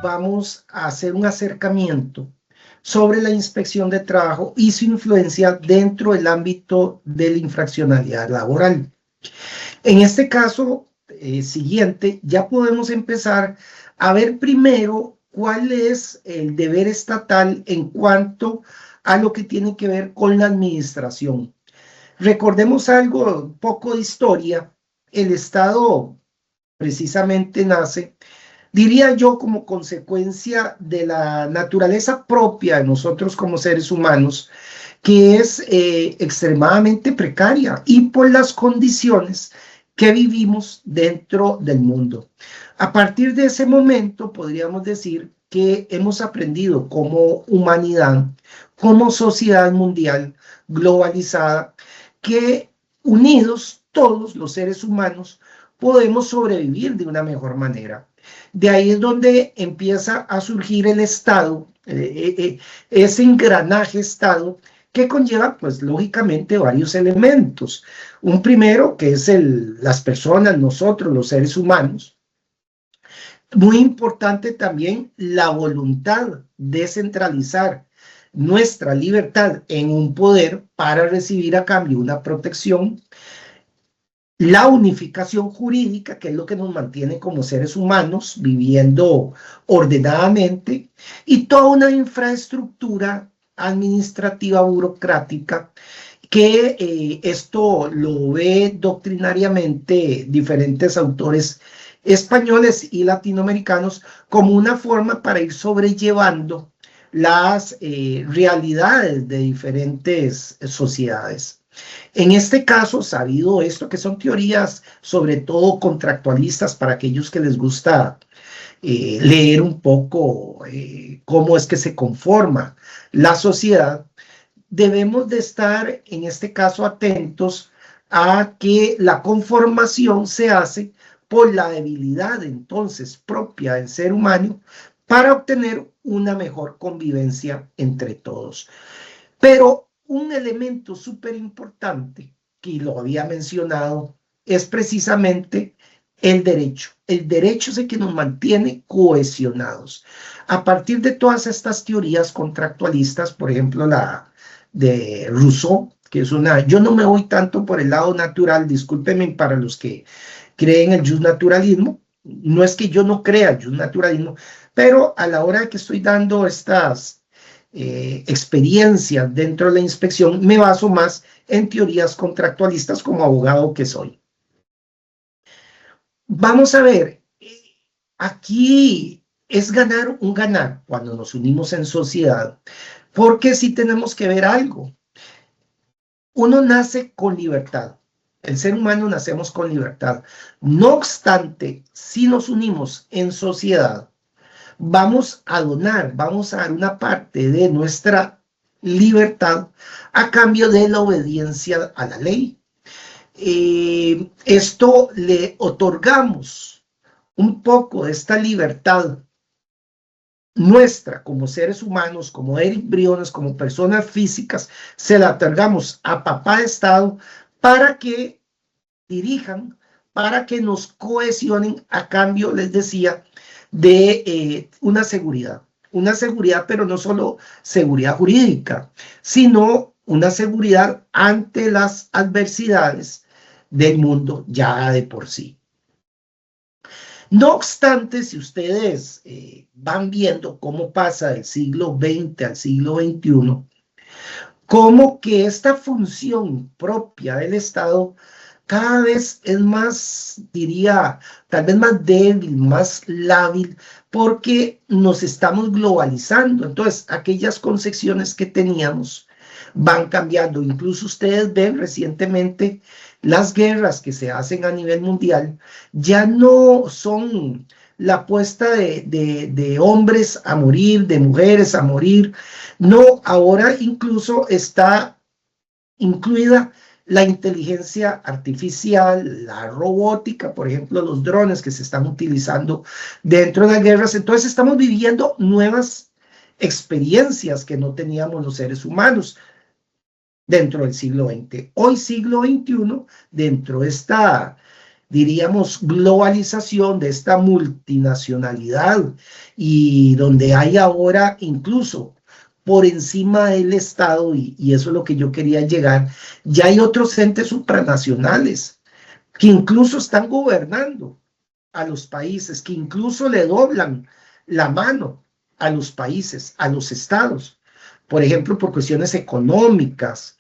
vamos a hacer un acercamiento sobre la inspección de trabajo y su influencia dentro del ámbito de la infraccionalidad laboral. En este caso siguiente, ya podemos empezar a ver primero cuál es el deber estatal en cuanto a lo que tiene que ver con la administración. Recordemos algo, un poco de historia. El Estado precisamente nace, diría yo, como consecuencia de la naturaleza propia de nosotros como seres humanos, que es extremadamente precaria y por las condiciones que vivimos dentro del mundo. A partir de ese momento podríamos decir que hemos aprendido como humanidad, como sociedad mundial globalizada, que unidos todos los seres humanos podemos sobrevivir de una mejor manera. De ahí es donde empieza a surgir el Estado, ese engranaje Estado que conlleva, pues lógicamente, varios elementos. Un primero, que es las personas, nosotros, los seres humanos. Muy importante también la voluntad de centralizar nuestra libertad en un poder para recibir a cambio una protección. La unificación jurídica, que es lo que nos mantiene como seres humanos viviendo ordenadamente, y toda una infraestructura administrativa burocrática que esto lo ve doctrinariamente diferentes autores españoles y latinoamericanos como una forma para ir sobrellevando las realidades de diferentes sociedades. En este caso, sabido esto, que son teorías sobre todo contractualistas para aquellos que les gusta leer un poco cómo es que se conforma la sociedad, debemos de estar en este caso atentos a que la conformación se hace por la debilidad entonces propia del ser humano para obtener una mejor convivencia entre todos. Pero un elemento súper importante, que lo había mencionado, es precisamente el derecho. El derecho es el que nos mantiene cohesionados. A partir de todas estas teorías contractualistas, por ejemplo, la de Rousseau, que es una... Yo no me voy tanto por el lado natural, discúlpenme para los que creen el justnaturalismo. No es que yo no crea el justnaturalismo, pero a la hora de que estoy dando estas experiencias dentro de la inspección, me baso más en teorías contractualistas como abogado que soy. Vamos a ver, aquí es ganar un ganar cuando nos unimos en sociedad, porque sí tenemos que ver algo. Uno nace con libertad. El ser humano nacemos con libertad. No obstante, si nos unimos en sociedad, vamos a donar, vamos a dar una parte de nuestra libertad a cambio de la obediencia a la ley. Esto le otorgamos un poco de esta libertad nuestra como seres humanos, como embriones, como personas físicas, se la otorgamos a papá Estado para que dirijan, para que nos cohesionen a cambio, les decía, de una seguridad, pero no solo seguridad jurídica, sino una seguridad ante las adversidades del mundo ya de por sí. No obstante, si ustedes van viendo cómo pasa del siglo XX al siglo XXI, como que esta función propia del Estado cada vez es más, diría, tal vez más débil, más lábil, porque nos estamos globalizando. Entonces, aquellas concepciones que teníamos van cambiando. Incluso ustedes ven recientemente las guerras que se hacen a nivel mundial, ya no son la apuesta de hombres a morir, de mujeres a morir. No, ahora incluso está incluida la inteligencia artificial, la robótica, por ejemplo, los drones que se están utilizando dentro de las guerras. Entonces estamos viviendo nuevas experiencias que no teníamos los seres humanos dentro del siglo XX. Hoy, siglo XXI, dentro de esta diríamos, globalización, de esta multinacionalidad, y donde hay ahora incluso por encima del Estado, y eso es lo que yo quería llegar, ya hay otros entes supranacionales que incluso están gobernando a los países, que incluso le doblan la mano a los países, a los estados, por ejemplo, por cuestiones económicas,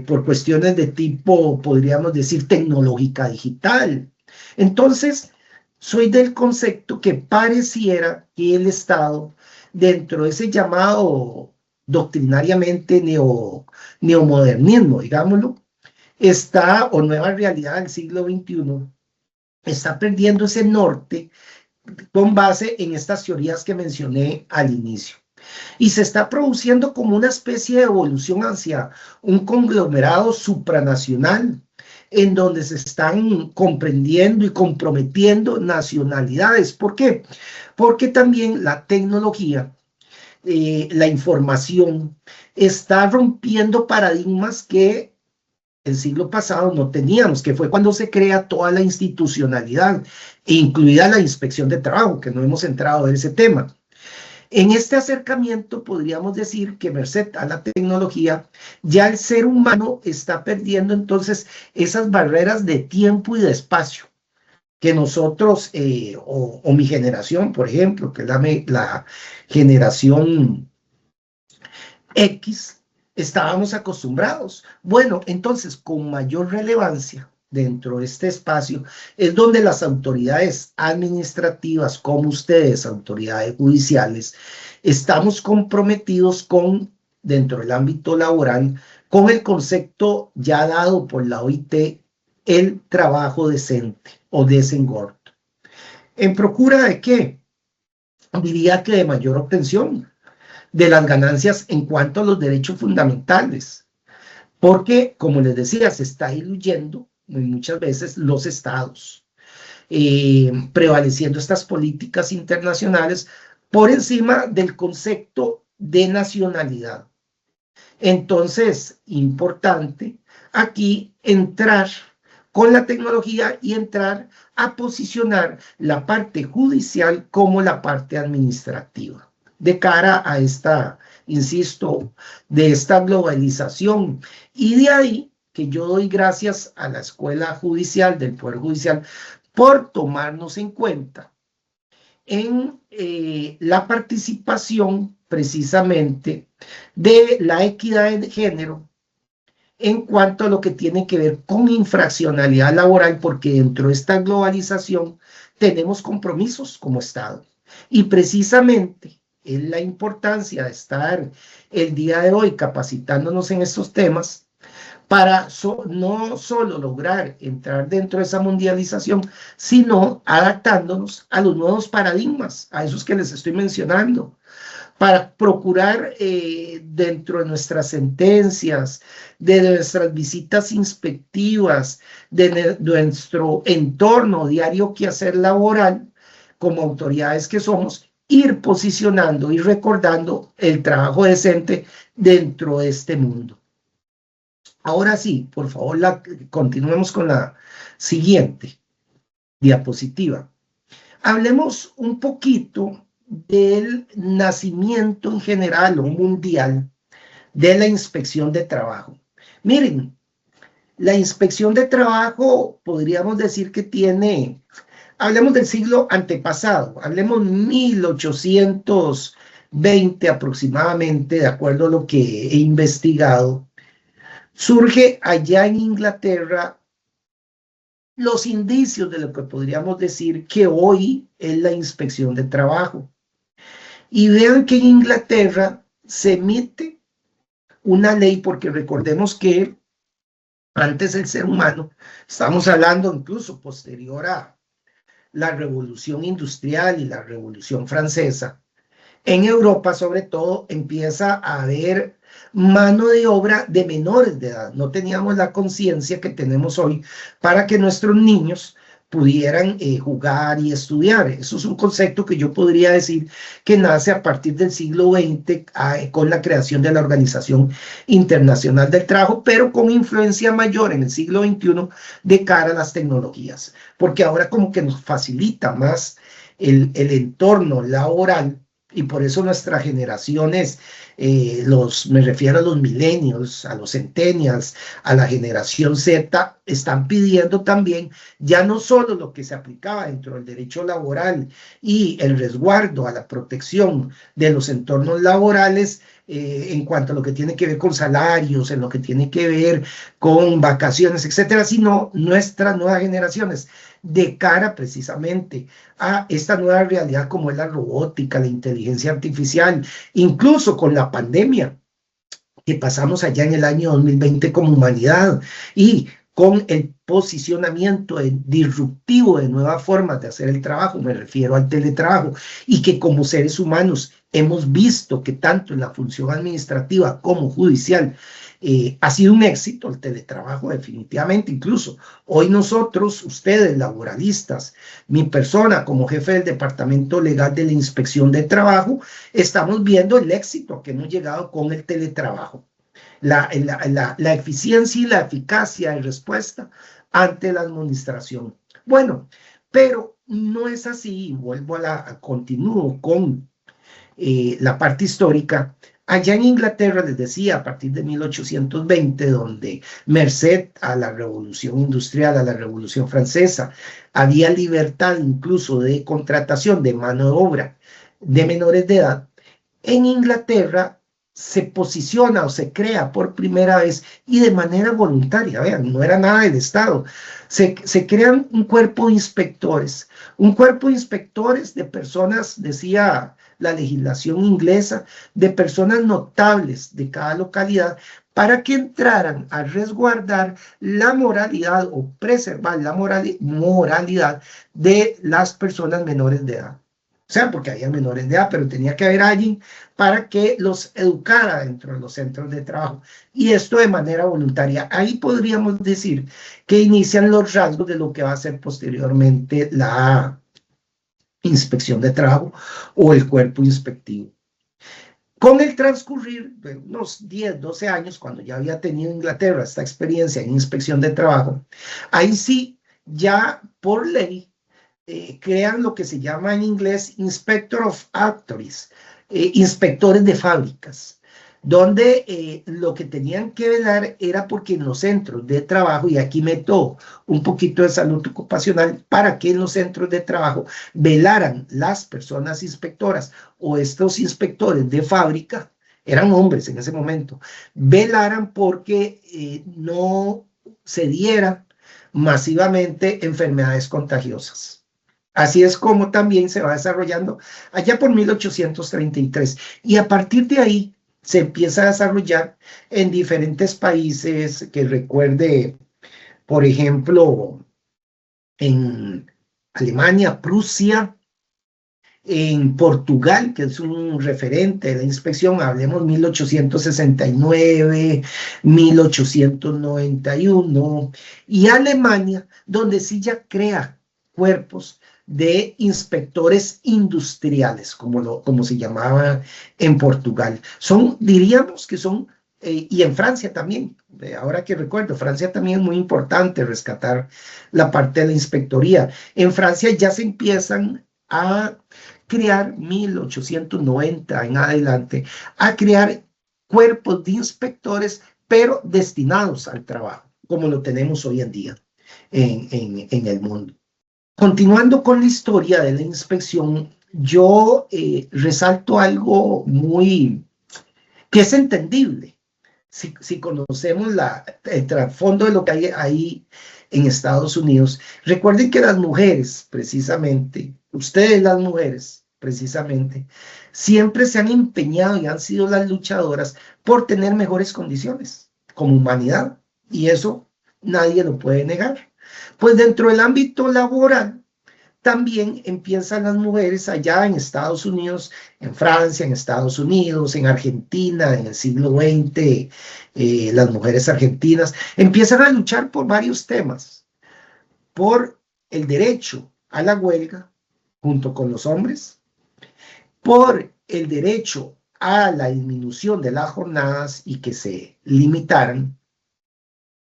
por cuestiones de tipo, podríamos decir, tecnológica digital. Entonces, soy del concepto que pareciera que el Estado, dentro de ese llamado doctrinariamente neomodernismo, digámoslo, está, o nueva realidad del siglo XXI, está perdiendo ese norte con base en estas teorías que mencioné al inicio. Y se está produciendo como una especie de evolución hacia un conglomerado supranacional, en donde se están comprendiendo y comprometiendo nacionalidades. ¿Por qué? Porque también la tecnología, la información, está rompiendo paradigmas que el siglo pasado no teníamos, que fue cuando se crea toda la institucionalidad, incluida la inspección de trabajo, que no hemos entrado en ese tema. En este acercamiento podríamos decir que merced a la tecnología, ya el ser humano está perdiendo entonces esas barreras de tiempo y de espacio que nosotros, o mi generación, por ejemplo, que es la generación X, estábamos acostumbrados. Bueno, entonces, con mayor relevancia dentro de este espacio es donde las autoridades administrativas, como ustedes, autoridades judiciales, estamos comprometidos con, dentro del ámbito laboral, con el concepto ya dado por la OIT, el trabajo decente o desengordo. ¿En procura de qué? Diría que de mayor obtención de las ganancias en cuanto a los derechos fundamentales, porque, como les decía, se está diluyendo muchas veces los estados, prevaleciendo estas políticas internacionales por encima del concepto de nacionalidad. Entonces, importante aquí entrar con la tecnología y entrar a posicionar la parte judicial como la parte administrativa, de cara a esta, insisto, de esta globalización. Y de ahí que yo doy gracias a la Escuela Judicial del Poder Judicial por tomarnos en cuenta en la participación precisamente de la equidad de género en cuanto a lo que tiene que ver con infraccionalidad laboral, porque dentro de esta globalización tenemos compromisos como Estado. Y precisamente es la importancia de estar el día de hoy capacitándonos en estos temas para no solo lograr entrar dentro de esa mundialización, sino adaptándonos a los nuevos paradigmas, a esos que les estoy mencionando, para procurar dentro de nuestras sentencias, de nuestras visitas inspectivas, de nuestro entorno diario quehacer laboral, como autoridades que somos, ir posicionando y recordando el trabajo decente dentro de este mundo. Ahora sí, por favor, continuemos con la siguiente diapositiva. Hablemos un poquito del nacimiento en general o mundial de la inspección de trabajo. Miren, la inspección de trabajo podríamos decir que tiene, hablemos del siglo antepasado, hablemos 1820 aproximadamente, de acuerdo a lo que he investigado. Surge allá en Inglaterra los indicios de lo que podríamos decir que hoy es la inspección de trabajo. Y vean que en Inglaterra se emite una ley, porque recordemos que antes el ser humano, estamos hablando incluso posterior a la Revolución Industrial y la Revolución Francesa, en Europa sobre todo empieza a haber mano de obra de menores de edad. No teníamos la conciencia que tenemos hoy para que nuestros niños pudieran jugar y estudiar. Eso es un concepto que yo podría decir que nace a partir del siglo XX con la creación de la Organización Internacional del Trabajo, pero con influencia mayor en el siglo XXI de cara a las tecnologías, porque ahora como que nos facilita más el entorno laboral y por eso nuestras generaciones, me refiero a los millennials, a los centennials, a la generación Z, están pidiendo también ya no solo lo que se aplicaba dentro del derecho laboral y el resguardo a la protección de los entornos laborales, en cuanto a lo que tiene que ver con salarios, en lo que tiene que ver con vacaciones, etcétera, sino nuestras nuevas generaciones, de cara precisamente a esta nueva realidad como es la robótica, la inteligencia artificial, incluso con la pandemia que pasamos allá en el año 2020 como humanidad y con el posicionamiento disruptivo de nuevas formas de hacer el trabajo, me refiero al teletrabajo, y que como seres humanos hemos visto que tanto en la función administrativa como judicial ha sido un éxito el teletrabajo definitivamente. Incluso hoy nosotros, ustedes laboralistas, mi persona como jefe del Departamento Legal de la Inspección de Trabajo, estamos viendo el éxito a que hemos llegado con el teletrabajo. La eficiencia y la eficacia de respuesta ante la administración. Bueno, pero no es así. Vuelvo continúo con la parte histórica. Allá en Inglaterra, les decía, a partir de 1820, donde merced a la revolución industrial, a la revolución francesa, había libertad incluso de contratación de mano de obra de menores de edad, en Inglaterra se posiciona o se crea por primera vez y de manera voluntaria, vean, no era nada del Estado, se crean un cuerpo de inspectores de personas, decía la legislación inglesa, de personas notables de cada localidad, para que entraran a resguardar la moralidad o preservar la moralidad de las personas menores de edad. O sea, porque había menores de edad, pero tenía que haber alguien para que los educara dentro de los centros de trabajo. Y esto de manera voluntaria. Ahí podríamos decir que inician los rasgos de lo que va a ser posteriormente la inspección de trabajo o el cuerpo inspectivo. Con el transcurrir de unos 10, 12 años, cuando ya había tenido Inglaterra esta experiencia en inspección de trabajo, ahí sí, ya por ley, crean lo que se llama en inglés Inspector of Factories, inspectores de fábricas, donde lo que tenían que velar era porque en los centros de trabajo, y aquí meto un poquito de salud ocupacional, para que en los centros de trabajo velaran las personas inspectoras o estos inspectores de fábrica, eran hombres en ese momento, velaran porque no se dieran masivamente enfermedades contagiosas. Así es como también se va desarrollando allá por 1833. Y a partir de ahí se empieza a desarrollar en diferentes países, que recuerde, por ejemplo, en Alemania, Prusia, en Portugal, que es un referente de la inspección, hablemos 1869, 1891, y Alemania, donde sí ya crea cuerpos de inspectores industriales, como se llamaba en Portugal. Diríamos que son, y en Francia también, ahora que recuerdo, Francia también es muy importante rescatar la parte de la inspectoría. En Francia ya se empiezan a crear, 1890 en adelante, a crear cuerpos de inspectores, pero destinados al trabajo, como lo tenemos hoy en día en el mundo. Continuando con la historia de la inspección, yo resalto algo que es entendible si conocemos el trasfondo de lo que hay ahí en Estados Unidos. Recuerden que las mujeres, precisamente, ustedes las mujeres, precisamente, siempre se han empeñado y han sido las luchadoras por tener mejores condiciones como humanidad, y eso nadie lo puede negar. Pues dentro del ámbito laboral, también empiezan las mujeres allá en Estados Unidos, en Francia, en Estados Unidos, en Argentina, en el siglo XX, las mujeres argentinas empiezan a luchar por varios temas, por el derecho a la huelga junto con los hombres, por el derecho a la disminución de las jornadas y que se limitaran,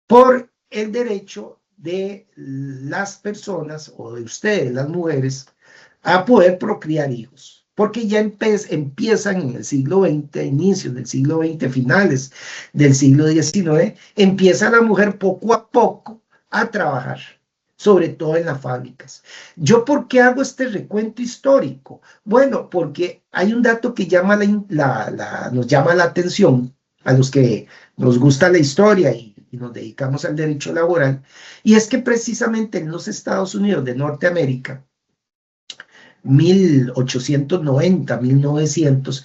por el derecho de las personas o de ustedes, las mujeres, a poder procrear hijos. Porque ya empiezan en el siglo XX, inicios del siglo XX, finales del siglo XIX, empieza la mujer poco a poco a trabajar, sobre todo en las fábricas. ¿Yo por qué hago este recuento histórico? Bueno, porque hay un dato que nos llama la atención a los que nos gusta la historia y nos dedicamos al derecho laboral, y es que precisamente en los Estados Unidos de Norteamérica, 1890, 1900,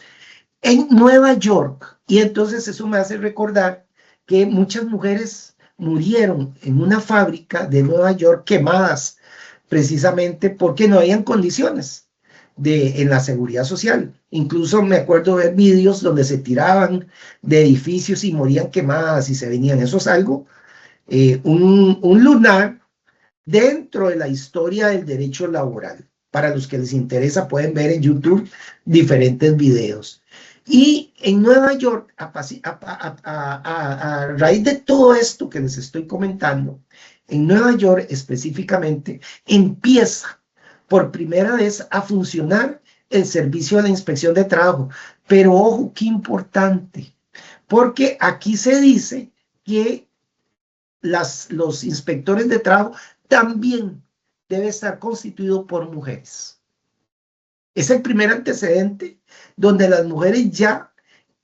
en Nueva York, y entonces eso me hace recordar que muchas mujeres murieron en una fábrica de Nueva York quemadas, precisamente porque no habían condiciones en la seguridad social. Incluso me acuerdo ver vídeos donde se tiraban de edificios y morían quemadas y se venían. Eso es algo, un lunar dentro de la historia del derecho laboral. Para los que les interesa, pueden ver en YouTube diferentes videos. Y en Nueva York, a raíz de todo esto que les estoy comentando, en Nueva York específicamente, empieza por primera vez a funcionar el servicio de la inspección de trabajo. Pero ojo, qué importante, porque aquí se dice que los inspectores de trabajo también debe estar constituido por mujeres. Es el primer antecedente donde las mujeres ya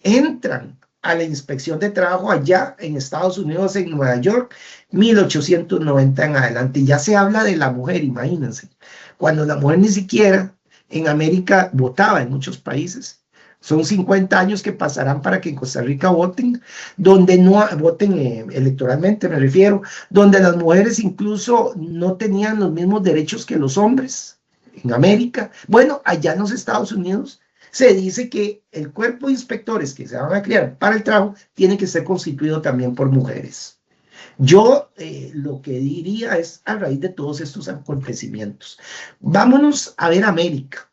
entran a la inspección de trabajo allá en Estados Unidos, en Nueva York, 1890 en adelante. Ya se habla de la mujer, imagínense, cuando la mujer ni siquiera en América votaba en muchos países. Son 50 años que pasarán para que en Costa Rica voten, donde no voten electoralmente, me refiero, donde las mujeres incluso no tenían los mismos derechos que los hombres en América. Bueno, allá en los Estados Unidos se dice que el cuerpo de inspectores que se van a crear para el trabajo tiene que ser constituido también por mujeres. Yo lo que diría es, a raíz de todos estos acontecimientos, vámonos a ver América.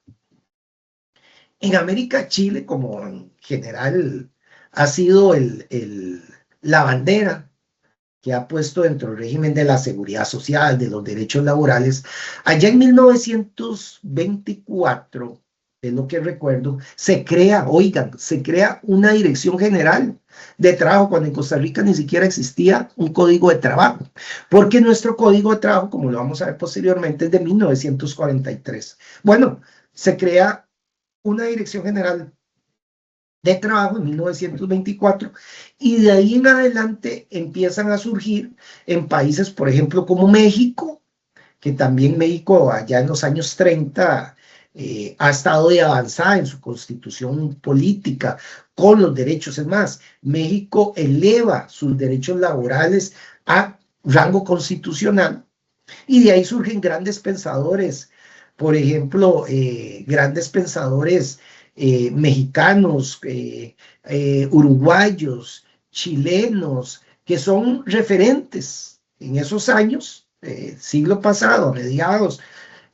En América, Chile, como en general, ha sido la bandera que ha puesto dentro del régimen de la seguridad social, de los derechos laborales. Allá en 1924, es lo que recuerdo, se crea una dirección general de trabajo, cuando en Costa Rica ni siquiera existía un código de trabajo, porque nuestro código de trabajo, como lo vamos a ver posteriormente, es de 1943. Bueno, se crea una dirección general de trabajo en 1924 y de ahí en adelante empiezan a surgir en países, por ejemplo, como México, que también México allá en los años 30 ha estado de avanzada en su constitución política con los derechos. Es más, México eleva sus derechos laborales a rango constitucional y de ahí surgen grandes pensadores. Por ejemplo, grandes pensadores mexicanos, uruguayos, chilenos, que son referentes en esos años, siglo pasado, mediados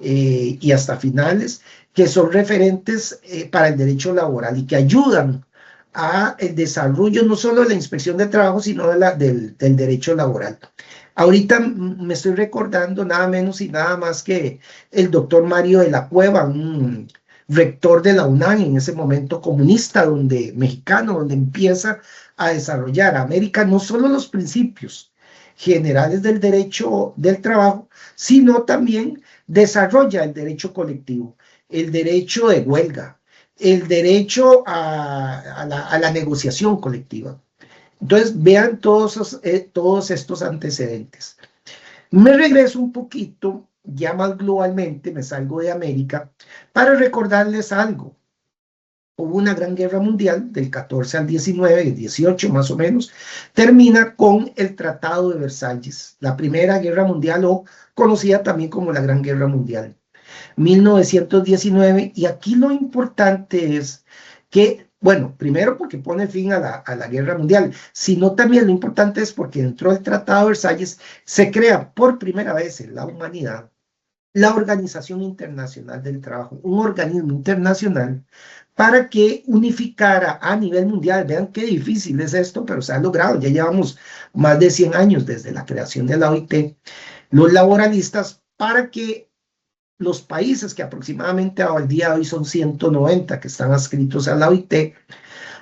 y hasta finales, que son referentes para el derecho laboral y que ayudan a el desarrollo no solo de la inspección de trabajo, sino del derecho laboral. Ahorita me estoy recordando nada menos y nada más que el doctor Mario de la Cueva, un rector de la UNAM en ese momento comunista, mexicano, donde empieza a desarrollar América no solo los principios generales del derecho del trabajo, sino también desarrolla el derecho colectivo, el derecho de huelga, el derecho a la negociación colectiva. Entonces, vean todos estos antecedentes. Me regreso un poquito, ya más globalmente, me salgo de América, para recordarles algo. Hubo una gran guerra mundial del 14 al 19, el 18 más o menos, termina con el Tratado de Versalles, la Primera Guerra Mundial, o conocida también como la Gran Guerra Mundial, 1919, y aquí lo importante es que, bueno, primero porque pone fin a la guerra mundial, sino también lo importante es porque dentro del Tratado de Versalles se crea por primera vez en la humanidad la Organización Internacional del Trabajo, un organismo internacional para que unificara a nivel mundial. Vean qué difícil es esto, pero se ha logrado. Ya llevamos más de 100 años desde la creación de la OIT, los laboralistas, para que los países, que aproximadamente al día de hoy son 190 que están adscritos a la OIT,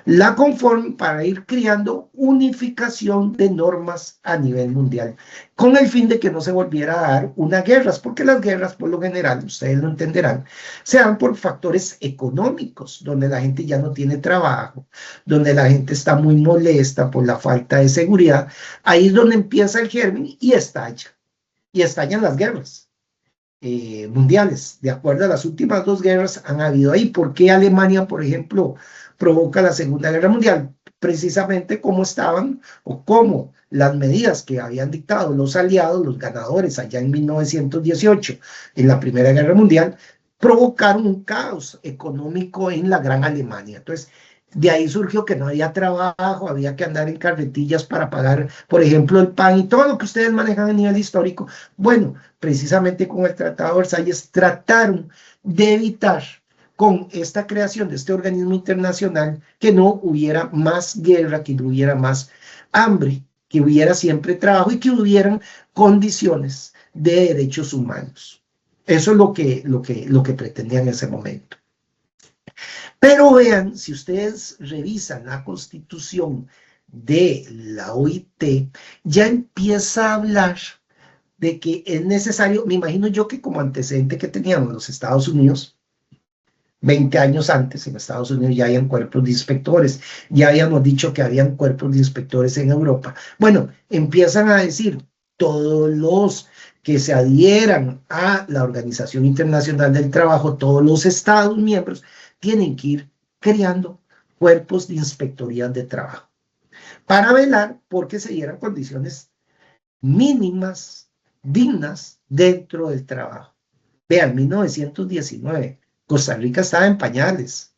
la conformen para ir creando unificación de normas a nivel mundial, con el fin de que no se volviera a dar una guerra, porque las guerras, por lo general, ustedes lo entenderán, se dan por factores económicos, donde la gente ya no tiene trabajo, donde la gente está muy molesta por la falta de seguridad. Ahí es donde empieza el germen y estallan las guerras mundiales. De acuerdo a las últimas dos guerras han habido ahí. ¿Por qué Alemania, por ejemplo, provoca la Segunda Guerra Mundial? Precisamente como estaban o como las medidas que habían dictado los aliados, los ganadores allá en 1918, en la Primera Guerra Mundial, provocaron un caos económico en la Gran Alemania. Entonces, de ahí surgió que no había trabajo, había que andar en carretillas para pagar, por ejemplo, el pan y todo lo que ustedes manejan a nivel histórico. Bueno, precisamente con el Tratado de Versalles trataron de evitar, con esta creación de este organismo internacional, que no hubiera más guerra, que no hubiera más hambre, que hubiera siempre trabajo y que hubieran condiciones de derechos humanos. Eso es lo que pretendían en ese momento. Pero vean, si ustedes revisan la constitución de la OIT, ya empieza a hablar de que es necesario. Me imagino yo que como antecedente que teníamos los Estados Unidos, 20 años antes en Estados Unidos ya habían cuerpos de inspectores, ya habíamos dicho que habían cuerpos de inspectores en Europa. Bueno, empiezan a decir todos los que se adhieran a la Organización Internacional del Trabajo, todos los Estados miembros, tienen que ir creando cuerpos de inspectorías de trabajo para velar porque se dieran condiciones mínimas, dignas dentro del trabajo. Vean, 1919, Costa Rica estaba en pañales.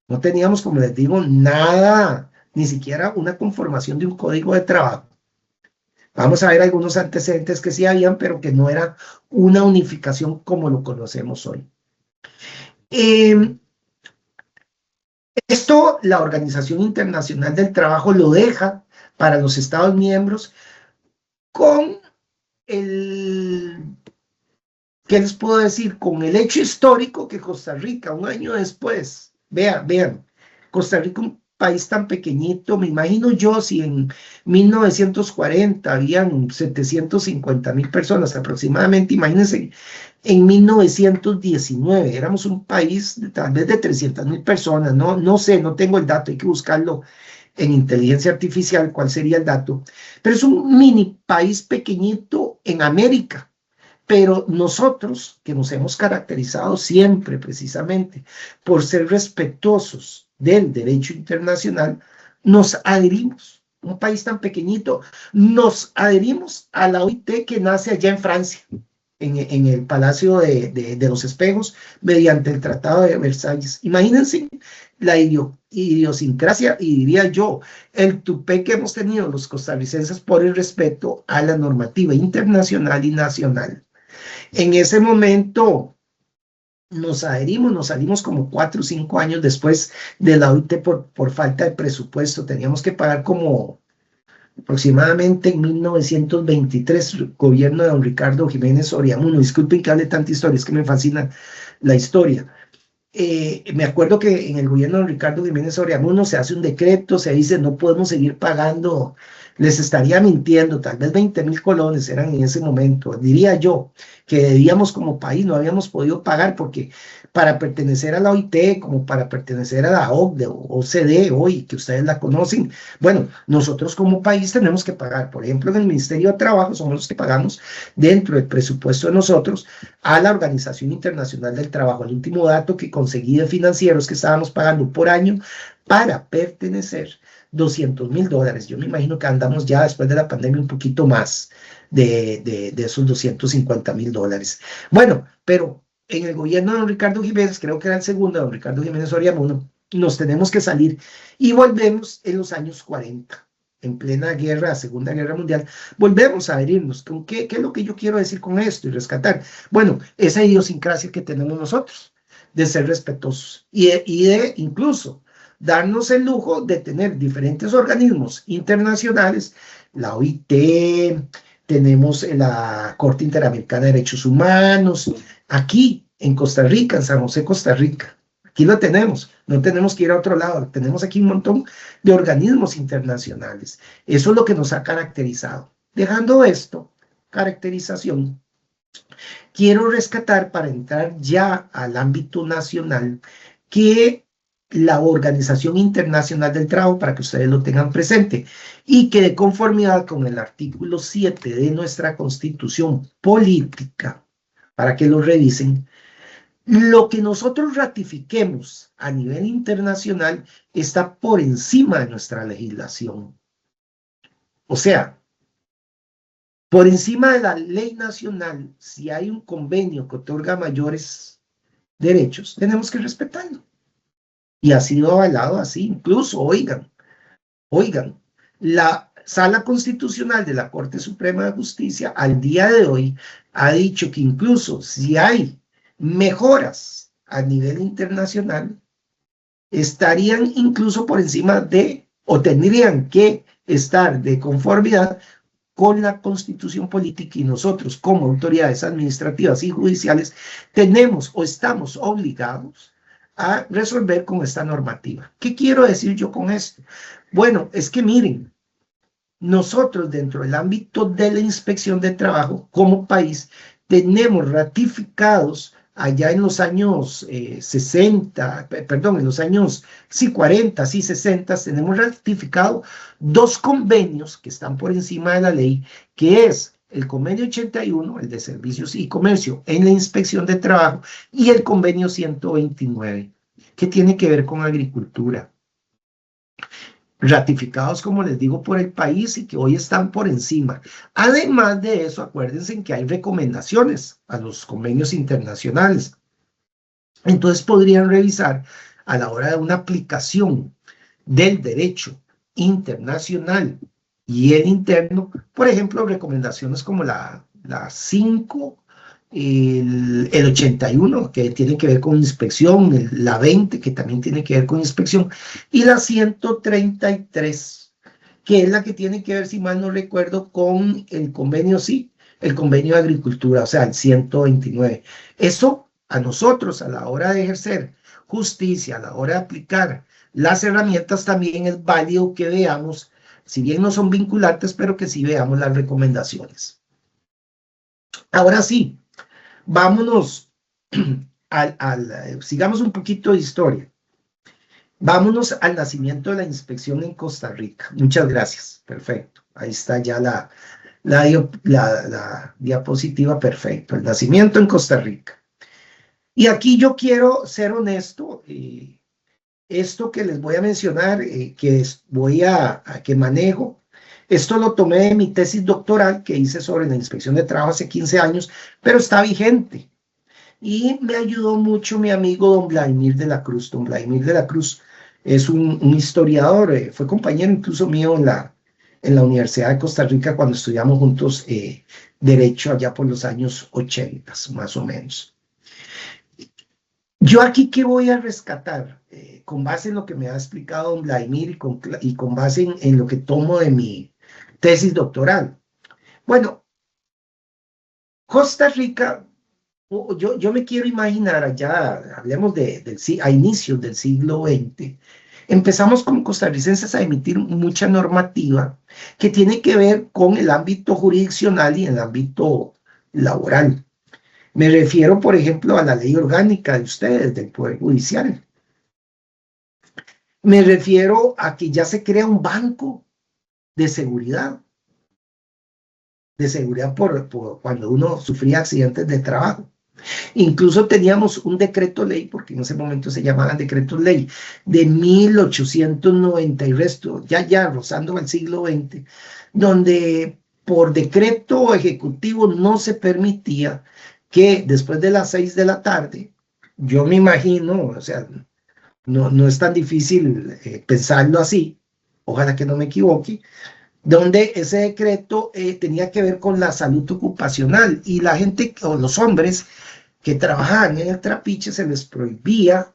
No teníamos, como les digo, nada, ni siquiera una conformación de un código de trabajo. Vamos a ver algunos antecedentes que sí habían, pero que no era una unificación como lo conocemos hoy. Esto la Organización Internacional del Trabajo lo deja para los Estados miembros con ¿qué les puedo decir? Con el hecho histórico que Costa Rica, un año después, vean, Costa Rica, un país tan pequeñito, me imagino yo, si en 1940 habían 750,000 personas aproximadamente, imagínense, en 1919 éramos un país de, tal vez de 300,000 personas, no sé, no tengo el dato, hay que buscarlo en inteligencia artificial, cuál sería el dato, pero es un mini país pequeñito en América. Pero nosotros, que nos hemos caracterizado siempre precisamente por ser respetuosos del derecho internacional, nos adherimos, un país tan pequeñito, nos adherimos a la OIT que nace allá en Francia, en el Palacio de los Espejos, mediante el Tratado de Versalles. Imagínense la idiosincrasia, y diría yo, el tupé que hemos tenido los costarricenses por el respeto a la normativa internacional y nacional. En ese momento nos adherimos, nos salimos como 4 o 5 años después de la OIT por falta de presupuesto. Teníamos que pagar como aproximadamente en 1923, gobierno de don Ricardo Jiménez Oriamuno. Disculpen que hable tanta historia, es que me fascina la historia. Me acuerdo que en el gobierno de Ricardo Jiménez Oriamuno se hace un decreto, se dice no podemos seguir pagando, les estaría mintiendo, tal vez 20,000 colones eran en ese momento, diría yo, que debíamos como país, no habíamos podido pagar porque para pertenecer a la OIT, como para pertenecer a la OCDE o OCDE hoy, que ustedes la conocen, bueno, nosotros como país tenemos que pagar, por ejemplo, en el Ministerio de Trabajo somos los que pagamos dentro del presupuesto de nosotros a la Organización Internacional del Trabajo. El último dato que conseguí de financieros que estábamos pagando por año para pertenecer, $200,000. Yo me imagino que andamos ya después de la pandemia un poquito más de esos $250,000. Bueno, pero en el gobierno de don Ricardo Jiménez, creo que era el segundo, don Ricardo Jiménez Oriamuno, nos tenemos que salir y volvemos en los años 40. en plena guerra, Segunda Guerra Mundial, volvemos a adherirnos. ¿Qué es lo que yo quiero decir con esto y rescatar? Bueno, esa idiosincrasia que tenemos nosotros, de ser respetuosos y de incluso darnos el lujo de tener diferentes organismos internacionales, la OIT, tenemos la Corte Interamericana de Derechos Humanos, aquí en Costa Rica, en San José, Costa Rica. Aquí lo tenemos, no tenemos que ir a otro lado, tenemos aquí un montón de organismos internacionales. Eso es lo que nos ha caracterizado. Dejando esto, caracterización, quiero rescatar para entrar ya al ámbito nacional que la Organización Internacional del Trabajo, para que ustedes lo tengan presente, y que de conformidad con el artículo 7 de nuestra Constitución Política, para que lo revisen, lo que nosotros ratifiquemos a nivel internacional está por encima de nuestra legislación. O sea, por encima de la ley nacional, si hay un convenio que otorga mayores derechos, tenemos que respetarlo. Y ha sido avalado así. Incluso, oigan, la Sala Constitucional de la Corte Suprema de Justicia al día de hoy ha dicho que incluso si hay mejoras a nivel internacional, estarían incluso por encima de, o tendrían que estar de conformidad con la Constitución Política, y nosotros como autoridades administrativas y judiciales tenemos o estamos obligados a resolver con esta normativa. ¿Qué quiero decir yo con esto? Bueno, es que miren, nosotros dentro del ámbito de la inspección de trabajo como país tenemos ratificados allá en los años 60, perdón, en los años 40, 60, tenemos ratificado 2 convenios que están por encima de la ley, que es el convenio 81, el de servicios y comercio en la inspección de trabajo, y el convenio 129, que tiene que ver con agricultura. Ratificados, como les digo, por el país y que hoy están por encima. Además de eso, acuérdense que hay recomendaciones a los convenios internacionales. Entonces podrían revisar a la hora de una aplicación del derecho internacional y el interno, por ejemplo, recomendaciones como la 5, el 81, que tiene que ver con inspección, la 20, que también tiene que ver con inspección, y la 133, que es la que tiene que ver, si mal no recuerdo, con el convenio, sí, el convenio de agricultura, o sea, el 129. Eso a nosotros, a la hora de ejercer justicia, a la hora de aplicar las herramientas, también es válido que veamos, si bien no son vinculantes, pero que sí veamos las recomendaciones. Ahora sí, vámonos sigamos un poquito de historia. Vámonos al nacimiento de la inspección en Costa Rica. Muchas gracias. Perfecto. Ahí está ya la diapositiva. Perfecto. El nacimiento en Costa Rica. Y aquí yo quiero ser honesto. Esto que les voy a mencionar, que manejo, esto lo tomé de mi tesis doctoral que hice sobre la inspección de trabajo hace 15 años, pero está vigente. Y me ayudó mucho mi amigo don Vladimir de la Cruz. Don Vladimir de la Cruz es un historiador, fue compañero incluso mío en la Universidad de Costa Rica cuando estudiamos juntos Derecho allá por los años 80, más o menos. Yo aquí, ¿qué voy a rescatar? Con base en lo que me ha explicado don Vladimir y con base en lo que tomo de mi tesis doctoral. Bueno, Costa Rica, yo me quiero imaginar allá, hablemos a inicios del siglo XX, empezamos como costarricenses a emitir mucha normativa que tiene que ver con el ámbito jurisdiccional y el ámbito laboral. Me refiero, por ejemplo, a la ley orgánica de ustedes, del Poder Judicial. Me refiero a que ya se crea un banco de seguridad por cuando uno sufría accidentes de trabajo. Incluso teníamos un decreto ley, porque en ese momento se llamaban decretos ley, de 1890 y resto, ya rozando el siglo XX, donde por decreto ejecutivo no se permitía que después de las 6 de la tarde, yo me imagino, o sea, no es tan difícil pensarlo así, ojalá que no me equivoque, donde ese decreto tenía que ver con la salud ocupacional y la gente o los hombres que trabajaban en el trapiche se les prohibía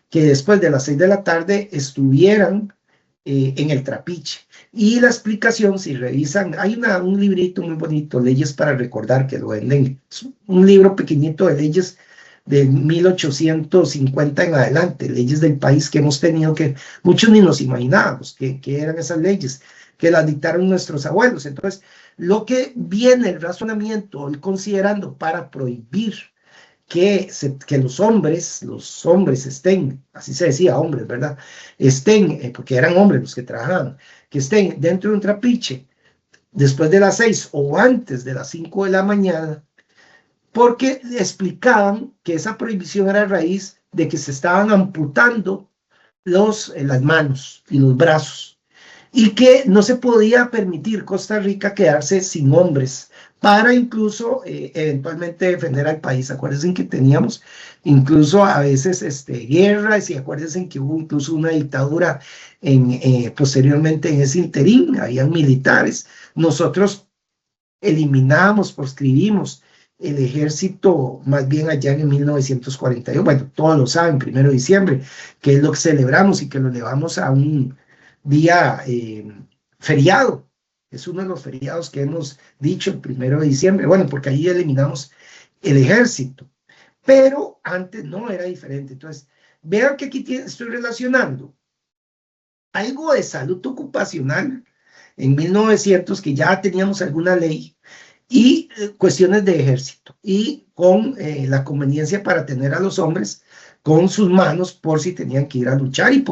que después de las 6 de la tarde estuvieran en el trapiche. Y la explicación, si revisan, hay un librito muy bonito, Leyes para Recordar, que lo venden, es un libro pequeñito de leyes de 1850 en adelante, leyes del país que hemos tenido que muchos ni nos imaginábamos que eran esas leyes, que las dictaron nuestros abuelos. Entonces, lo que viene el razonamiento, el considerando para prohibir que los hombres estén, así se decía, hombres, ¿verdad? Estén, porque eran hombres los que trabajaban, que estén dentro de un trapiche después de las 6 o antes de las 5 de la mañana, porque explicaban que esa prohibición era a raíz de que se estaban amputando las manos y los brazos, y que no se podía permitir Costa Rica quedarse sin hombres para incluso eventualmente defender al país. Acuérdense que teníamos incluso a veces guerras, y acuérdense que hubo incluso una dictadura posteriormente en ese interín, habían militares. Nosotros eliminamos, proscribimos el ejército más bien allá en 1941, bueno, todos lo saben, 1 de diciembre, que es lo que celebramos y que lo elevamos a un día feriado. Es uno de los feriados que hemos dicho, el 1 de diciembre, bueno, porque ahí eliminamos el ejército, pero antes no era diferente. Entonces, vean que aquí estoy relacionando algo de salud ocupacional en 1900, que ya teníamos alguna ley, y cuestiones de ejército, y con la conveniencia para tener a los hombres con sus manos por si tenían que ir a luchar y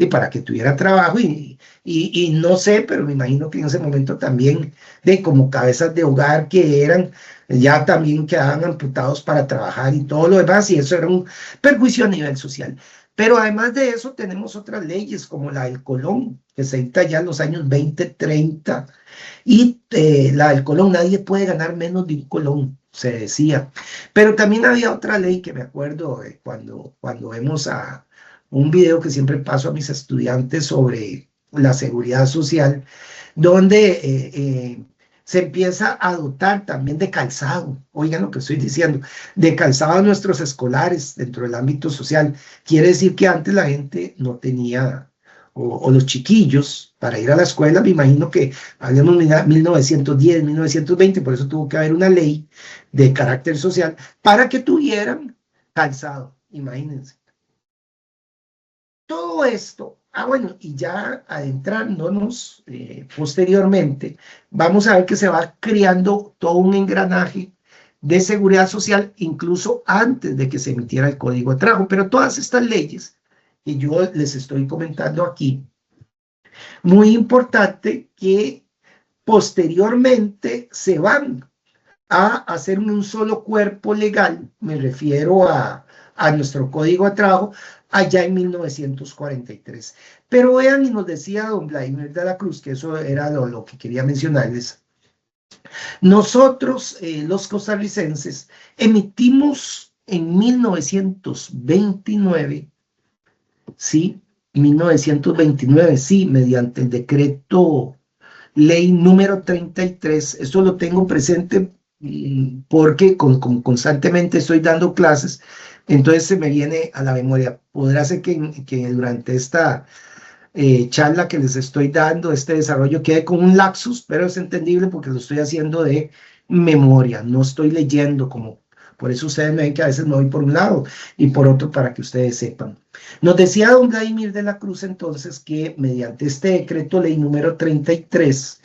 para que tuviera trabajo, y no sé, pero me imagino que en ese momento también como cabezas de hogar que eran, ya también quedaban amputados para trabajar y todo lo demás, y eso era un perjuicio a nivel social. Pero además de eso tenemos otras leyes como la del Colón, que se dicta ya en los años 20, 30, y la del Colón, nadie puede ganar menos de un colón, se decía. Pero también había otra ley que me acuerdo cuando vemos a un video que siempre paso a mis estudiantes sobre la seguridad social, donde se empieza a dotar también de calzado, oigan lo que estoy diciendo, de calzado a nuestros escolares dentro del ámbito social. Quiere decir que antes la gente no tenía, o los chiquillos, para ir a la escuela, me imagino que habíamos 1910, 1920, por eso tuvo que haber una ley de carácter social para que tuvieran calzado, imagínense. Todo esto, bueno, y ya adentrándonos posteriormente, vamos a ver que se va creando todo un engranaje de seguridad social, incluso antes de que se emitiera el Código de Trabajo. Pero todas estas leyes que yo les estoy comentando aquí, muy importante que posteriormente se van a hacer un solo cuerpo legal, me refiero a nuestro Código de Trabajo, allá en 1943. Pero vean, y nos decía don Vladimir de la Cruz, que eso era lo que quería mencionarles, nosotros, los costarricenses, emitimos en 1929, ¿sí? 1929, sí, mediante el decreto ley número 33, esto lo tengo presente porque constantemente estoy dando clases, entonces se me viene a la memoria. Podrá ser que durante esta charla que les estoy dando, este desarrollo quede con un lapsus, pero es entendible porque lo estoy haciendo de memoria, no estoy leyendo como, por eso ustedes me ven que a veces me voy por un lado y por otro para que ustedes sepan. Nos decía don Vladimir de la Cruz entonces que mediante este decreto ley número 33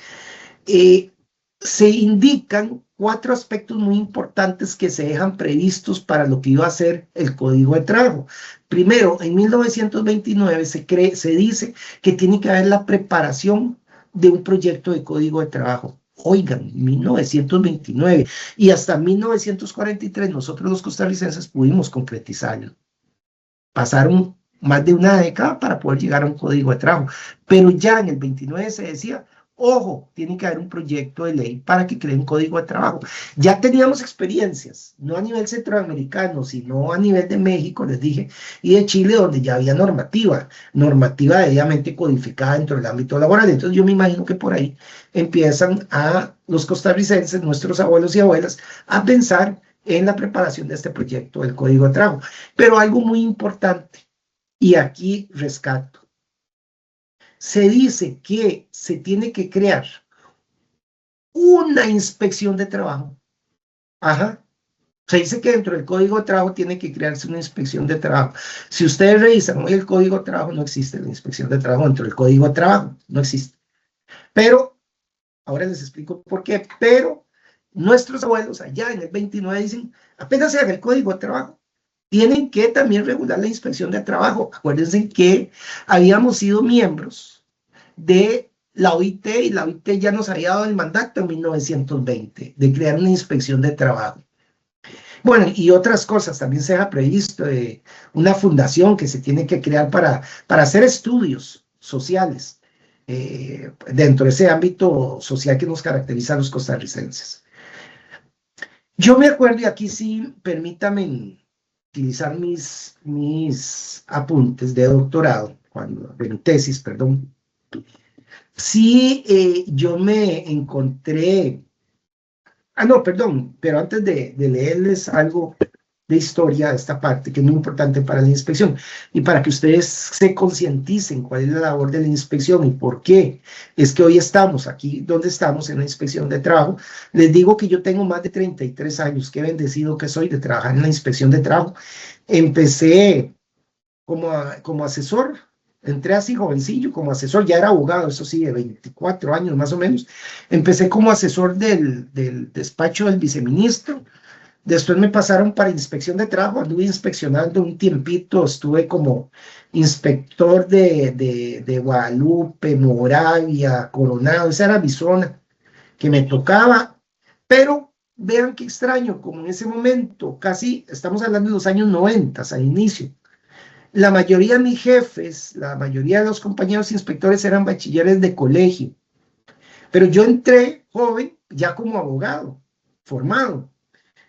se indican 4 aspectos muy importantes que se dejan previstos para lo que iba a ser el Código de Trabajo. Primero, en 1929 se dice que tiene que haber la preparación de un proyecto de Código de Trabajo. Oigan, 1929 y hasta 1943 nosotros los costarricenses pudimos concretizarlo. Pasaron más de una década para poder llegar a un Código de Trabajo, pero ya en el 29 se decía, Ojo, tiene que haber un proyecto de ley para que cree un código de trabajo. Ya teníamos experiencias, no a nivel centroamericano, sino a nivel de México, les dije, y de Chile, donde ya había normativa debidamente codificada dentro del ámbito laboral. Entonces yo me imagino que por ahí empiezan a los costarricenses, nuestros abuelos y abuelas, a pensar en la preparación de este proyecto del código de trabajo. Pero algo muy importante, y aquí rescato, se dice que se tiene que crear una inspección de trabajo. Ajá. Se dice que dentro del Código de Trabajo tiene que crearse una inspección de trabajo. Si ustedes revisan hoy el Código de Trabajo, no existe la inspección de trabajo dentro del Código de Trabajo, no existe. Pero, ahora les explico por qué, pero nuestros abuelos allá en el 29 dicen, apenas se haga el Código de Trabajo, tienen que también regular la inspección de trabajo. Acuérdense que habíamos sido miembros de la OIT y la OIT ya nos había dado el mandato en 1920 de crear una inspección de trabajo. Bueno, y otras cosas, también se ha previsto una fundación que se tiene que crear para hacer estudios sociales dentro de ese ámbito social que nos caracteriza a los costarricenses. Yo me acuerdo, y aquí sí, permítame utilizar mis apuntes de doctorado, de mi tesis, perdón. Sí, yo me encontré. No, perdón, pero antes de leerles algo de historia, esta parte que es muy importante para la inspección y para que ustedes se concienticen cuál es la labor de la inspección y por qué es que hoy estamos aquí donde estamos en la inspección de trabajo, les digo que yo tengo más de 33 años, qué bendecido que soy de trabajar en la inspección de trabajo. Empecé como asesor, entré así jovencillo como asesor, ya era abogado, eso sí, de 24 años más o menos. Empecé como asesor del despacho del viceministro. Después me pasaron para inspección de trabajo, anduve inspeccionando un tiempito, estuve como inspector de Guadalupe, Moravia, Coronado, esa era mi zona que me tocaba, pero vean qué extraño, como en ese momento, casi estamos hablando de los años 90, al inicio, la mayoría de mis jefes, la mayoría de los compañeros inspectores eran bachilleres de colegio, pero yo entré joven ya como abogado, formado.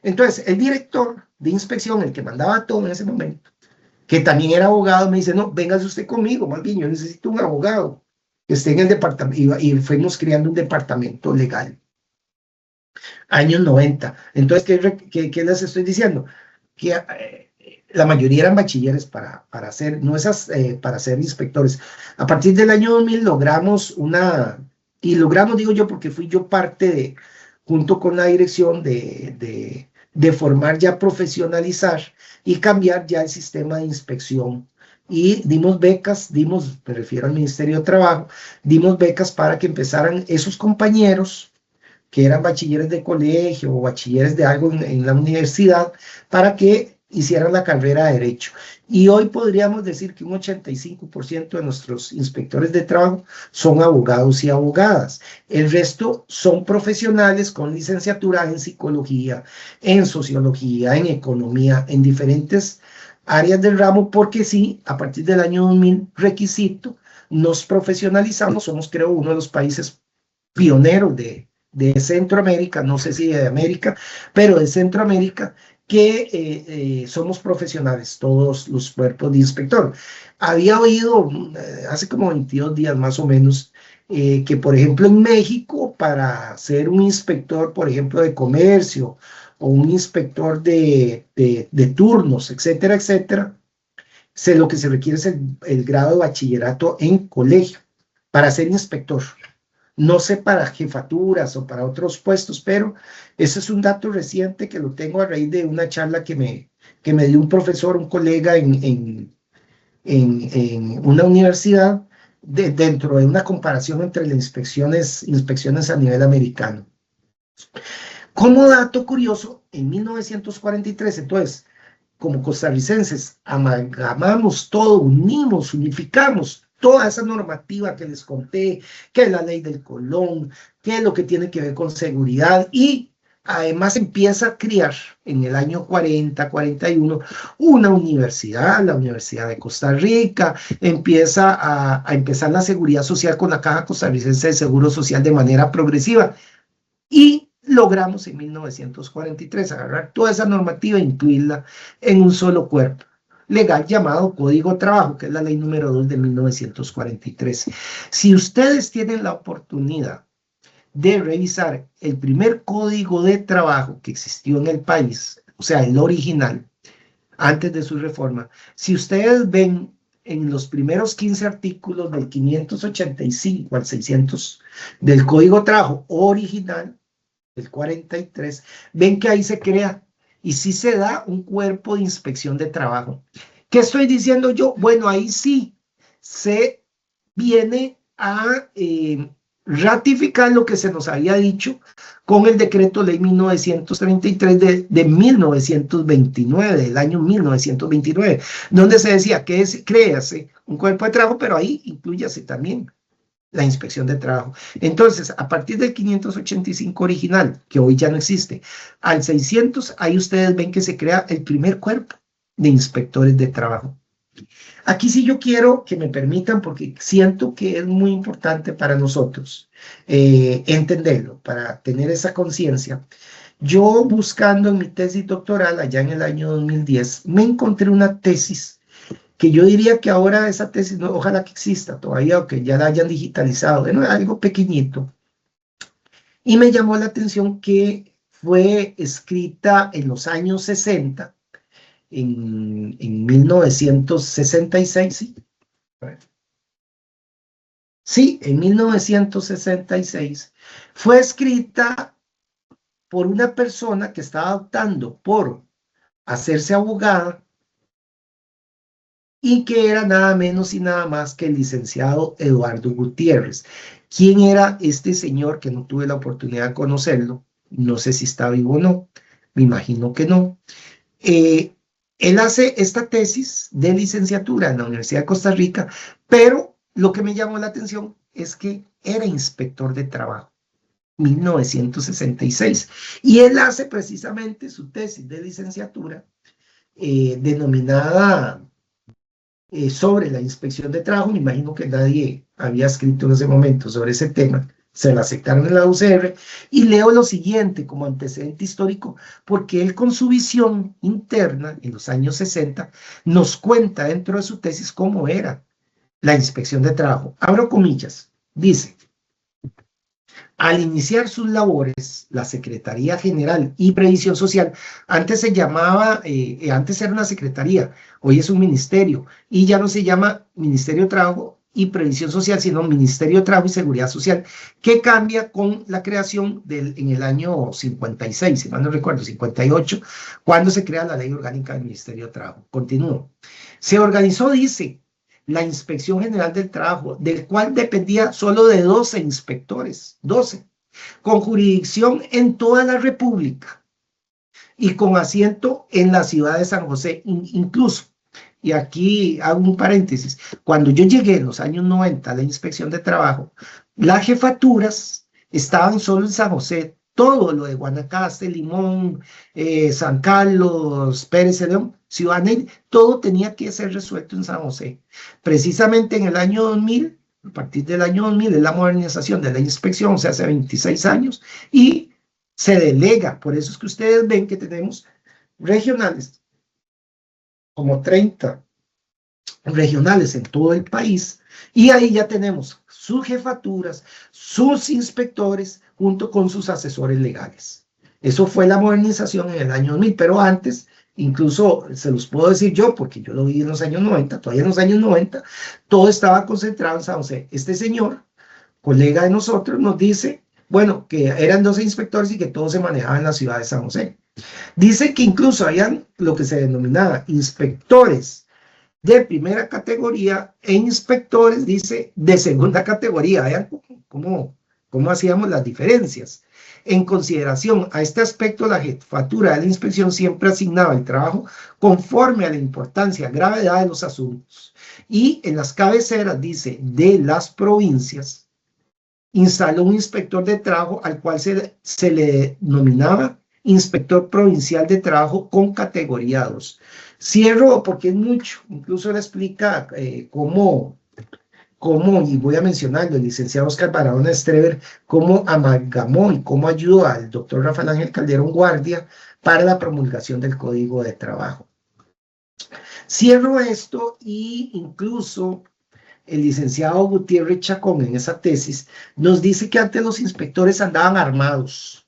Entonces, el director de inspección, el que mandaba todo en ese momento, que también era abogado, me dice, no, véngase usted conmigo, más bien, yo necesito un abogado que esté en el departamento, y fuimos creando un departamento legal. Años 90. Entonces, ¿qué les estoy diciendo? Que la mayoría eran bachilleres para ser, no esas, para ser inspectores. A partir del año 2000 logramos y logramos, digo yo, porque fui yo parte junto con la dirección de formar ya, profesionalizar y cambiar ya el sistema de inspección. Y dimos becas, me refiero al Ministerio de Trabajo, dimos becas para que empezaran esos compañeros que eran bachilleres de colegio o bachilleres de algo en la universidad, para que hicieran la carrera de Derecho. Y hoy podríamos decir que un 85% de nuestros inspectores de trabajo son abogados y abogadas. El resto son profesionales con licenciatura en psicología, en sociología, en economía, en diferentes áreas del ramo, porque sí, a partir del año 2000, requisito, nos profesionalizamos, somos creo uno de los países pioneros de Centroamérica, no sé si de América, pero de Centroamérica, que somos profesionales, todos los cuerpos de inspector. Había oído hace como 22 días más o menos, que por ejemplo en México, para ser un inspector, por ejemplo, de comercio, o un inspector de turnos, etcétera, etcétera, lo que se requiere es el grado de bachillerato en colegio para ser inspector. No sé para jefaturas o para otros puestos, pero ese es un dato reciente que lo tengo a raíz de una charla que me dio un profesor, un colega en una universidad, dentro de una comparación entre las inspecciones a nivel americano. Como dato curioso, en 1943, entonces, como costarricenses, amalgamamos todo, unificamos toda esa normativa que les conté, que es la ley del Colón, que es lo que tiene que ver con seguridad, y además empieza a criar en el año 40, 41, una universidad, la Universidad de Costa Rica, empieza a empezar la seguridad social con la Caja Costarricense de Seguro Social de manera progresiva. Y logramos en 1943 agarrar toda esa normativa e incluirla en un solo cuerpo legal llamado Código de Trabajo, que es la ley número 2 de 1943. Si ustedes tienen la oportunidad de revisar el primer código de trabajo que existió en el país, o sea, el original, antes de su reforma, si ustedes ven en los primeros 15 artículos del 585 al 600 del Código de Trabajo original, el 43, ven que ahí se crea y sí se da un cuerpo de inspección de trabajo. ¿Qué estoy diciendo yo? Bueno, ahí sí se viene a ratificar lo que se nos había dicho con el decreto ley 1933 de 1929, del año 1929, donde se decía que créase un cuerpo de trabajo, pero ahí incluyase también la inspección de trabajo. Entonces, a partir del 585 original, que hoy ya no existe, al 600, ahí ustedes ven que se crea el primer cuerpo de inspectores de trabajo. Aquí sí yo quiero que me permitan, porque siento que es muy importante para nosotros entenderlo, para tener esa conciencia. Yo buscando en mi tesis doctoral allá en el año 2010, me encontré una tesis que yo diría que ahora esa tesis, no, ojalá que exista todavía o que ya la hayan digitalizado, bueno, algo pequeñito. Y me llamó la atención que fue escrita en los años 60, en 1966, ¿sí? Sí, en 1966 fue escrita por una persona que estaba optando por hacerse abogada y que era nada menos y nada más que el licenciado Eduardo Gutiérrez. ¿Quién era este señor que no tuve la oportunidad de conocerlo? No sé si está vivo o no, me imagino que no. Él hace esta tesis de licenciatura en la Universidad de Costa Rica, pero lo que me llamó la atención es que era inspector de trabajo, 1966, y él hace precisamente su tesis de licenciatura denominada sobre la inspección de trabajo. Me imagino que nadie había escrito en ese momento sobre ese tema, se la aceptaron en la UCR, y leo lo siguiente como antecedente histórico, porque él con su visión interna en los años 60 nos cuenta dentro de su tesis cómo era la inspección de trabajo. Abro comillas, dice: al iniciar sus labores, la Secretaría General y Previsión Social, antes se llamaba, antes era una secretaría, hoy es un ministerio, y ya no se llama Ministerio de Trabajo y Previsión Social, sino Ministerio de Trabajo y Seguridad Social, que cambia con la creación en el año 56, si mal no recuerdo, 58, cuando se crea la Ley Orgánica del Ministerio de Trabajo. Continúo. Se organizó, dice, la Inspección General del Trabajo, del cual dependía solo de 12 inspectores, 12, con jurisdicción en toda la República y con asiento en la ciudad de San José incluso. Y aquí hago un paréntesis. Cuando yo llegué en los años 90 a la Inspección de Trabajo, las jefaturas estaban solo en San José. Todo lo de Guanacaste, Limón, San Carlos, Pérez Celedón, Ciudad Ney, todo tenía que ser resuelto en San José. Precisamente en el año 2000, a partir del año 2000, es la modernización de la inspección, o sea, hace 26 años, y se delega. Por eso es que ustedes ven que tenemos regionales, como 30 regionales en todo el país, y ahí ya tenemos sus jefaturas, sus inspectores, junto con sus asesores legales. Eso fue la modernización en el año 2000, pero antes, incluso se los puedo decir yo, porque yo lo vi en los años 90, todavía en los años 90, todo estaba concentrado en San José. Este señor, colega de nosotros, nos dice, bueno, que eran 12 inspectores y que todo se manejaba en la ciudad de San José. Dice que incluso habían lo que se denominaba inspectores de primera categoría e inspectores, dice, de segunda categoría. Vean cómo hacíamos las diferencias. En consideración a este aspecto, la jefatura de la inspección siempre asignaba el trabajo conforme a la importancia, gravedad de los asuntos. Y en las cabeceras, dice, de las provincias, instaló un inspector de trabajo al cual se le denominaba inspector provincial de trabajo con categoría 2. Cierro porque es mucho, incluso le explica cómo, y voy a mencionarlo, el licenciado Oscar Barahona Estrever, cómo amalgamó y cómo ayudó al doctor Rafael Ángel Calderón Guardia para la promulgación del Código de Trabajo. Cierro esto y incluso el licenciado Gutiérrez Chacón en esa tesis nos dice que antes los inspectores andaban armados.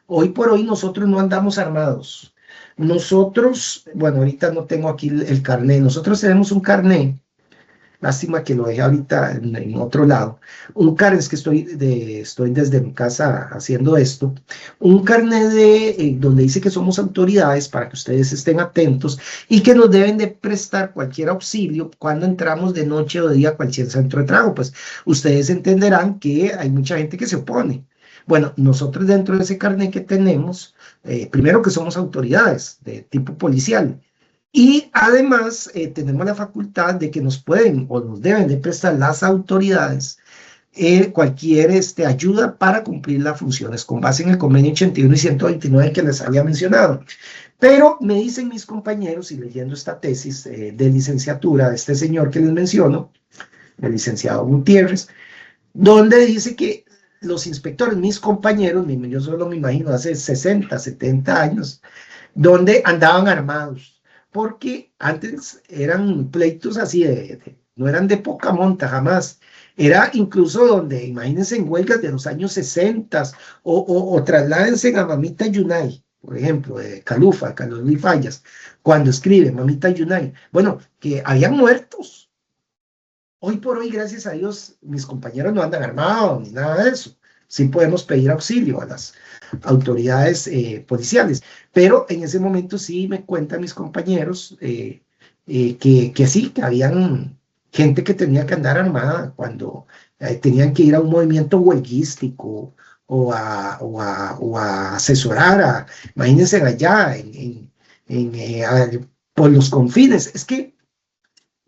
Hoy por hoy nosotros no andamos armados. Nosotros, bueno, ahorita no tengo aquí el carné, nosotros tenemos un carné. Lástima que lo dejé ahorita en otro lado. Un carnet, es que estoy desde mi casa haciendo esto. Un carnet donde dice que somos autoridades para que ustedes estén atentos y que nos deben de prestar cualquier auxilio cuando entramos de noche o de día a cualquier centro de trabajo. Pues ustedes entenderán que hay mucha gente que se opone. Bueno, nosotros dentro de ese carnet que tenemos, primero que somos autoridades de tipo policial, y además tenemos la facultad de que nos pueden o nos deben de prestar las autoridades cualquier ayuda para cumplir las funciones con base en el convenio 81 y 129 que les había mencionado. Pero me dicen mis compañeros, y leyendo esta tesis de licenciatura de este señor que les menciono, el licenciado Gutiérrez, donde dice que los inspectores, mis compañeros, yo solo me imagino hace 60, 70 años, donde andaban armados, porque antes eran pleitos así, no eran de poca monta, jamás. Era incluso donde, imagínense, en huelgas de los años 60 o trasládense a Mamita Yunay, por ejemplo, de Calufa, Carlos Luis Fallas, cuando escribe Mamita Yunay. Bueno, que habían muertos. Hoy por hoy, gracias a Dios, mis compañeros no andan armados ni nada de eso. Sí podemos pedir auxilio a las autoridades policiales, pero en ese momento sí me cuentan mis compañeros que sí, que habían gente que tenía que andar armada cuando tenían que ir a un movimiento huelguístico o a asesorar, imagínense allá por los confines. Es que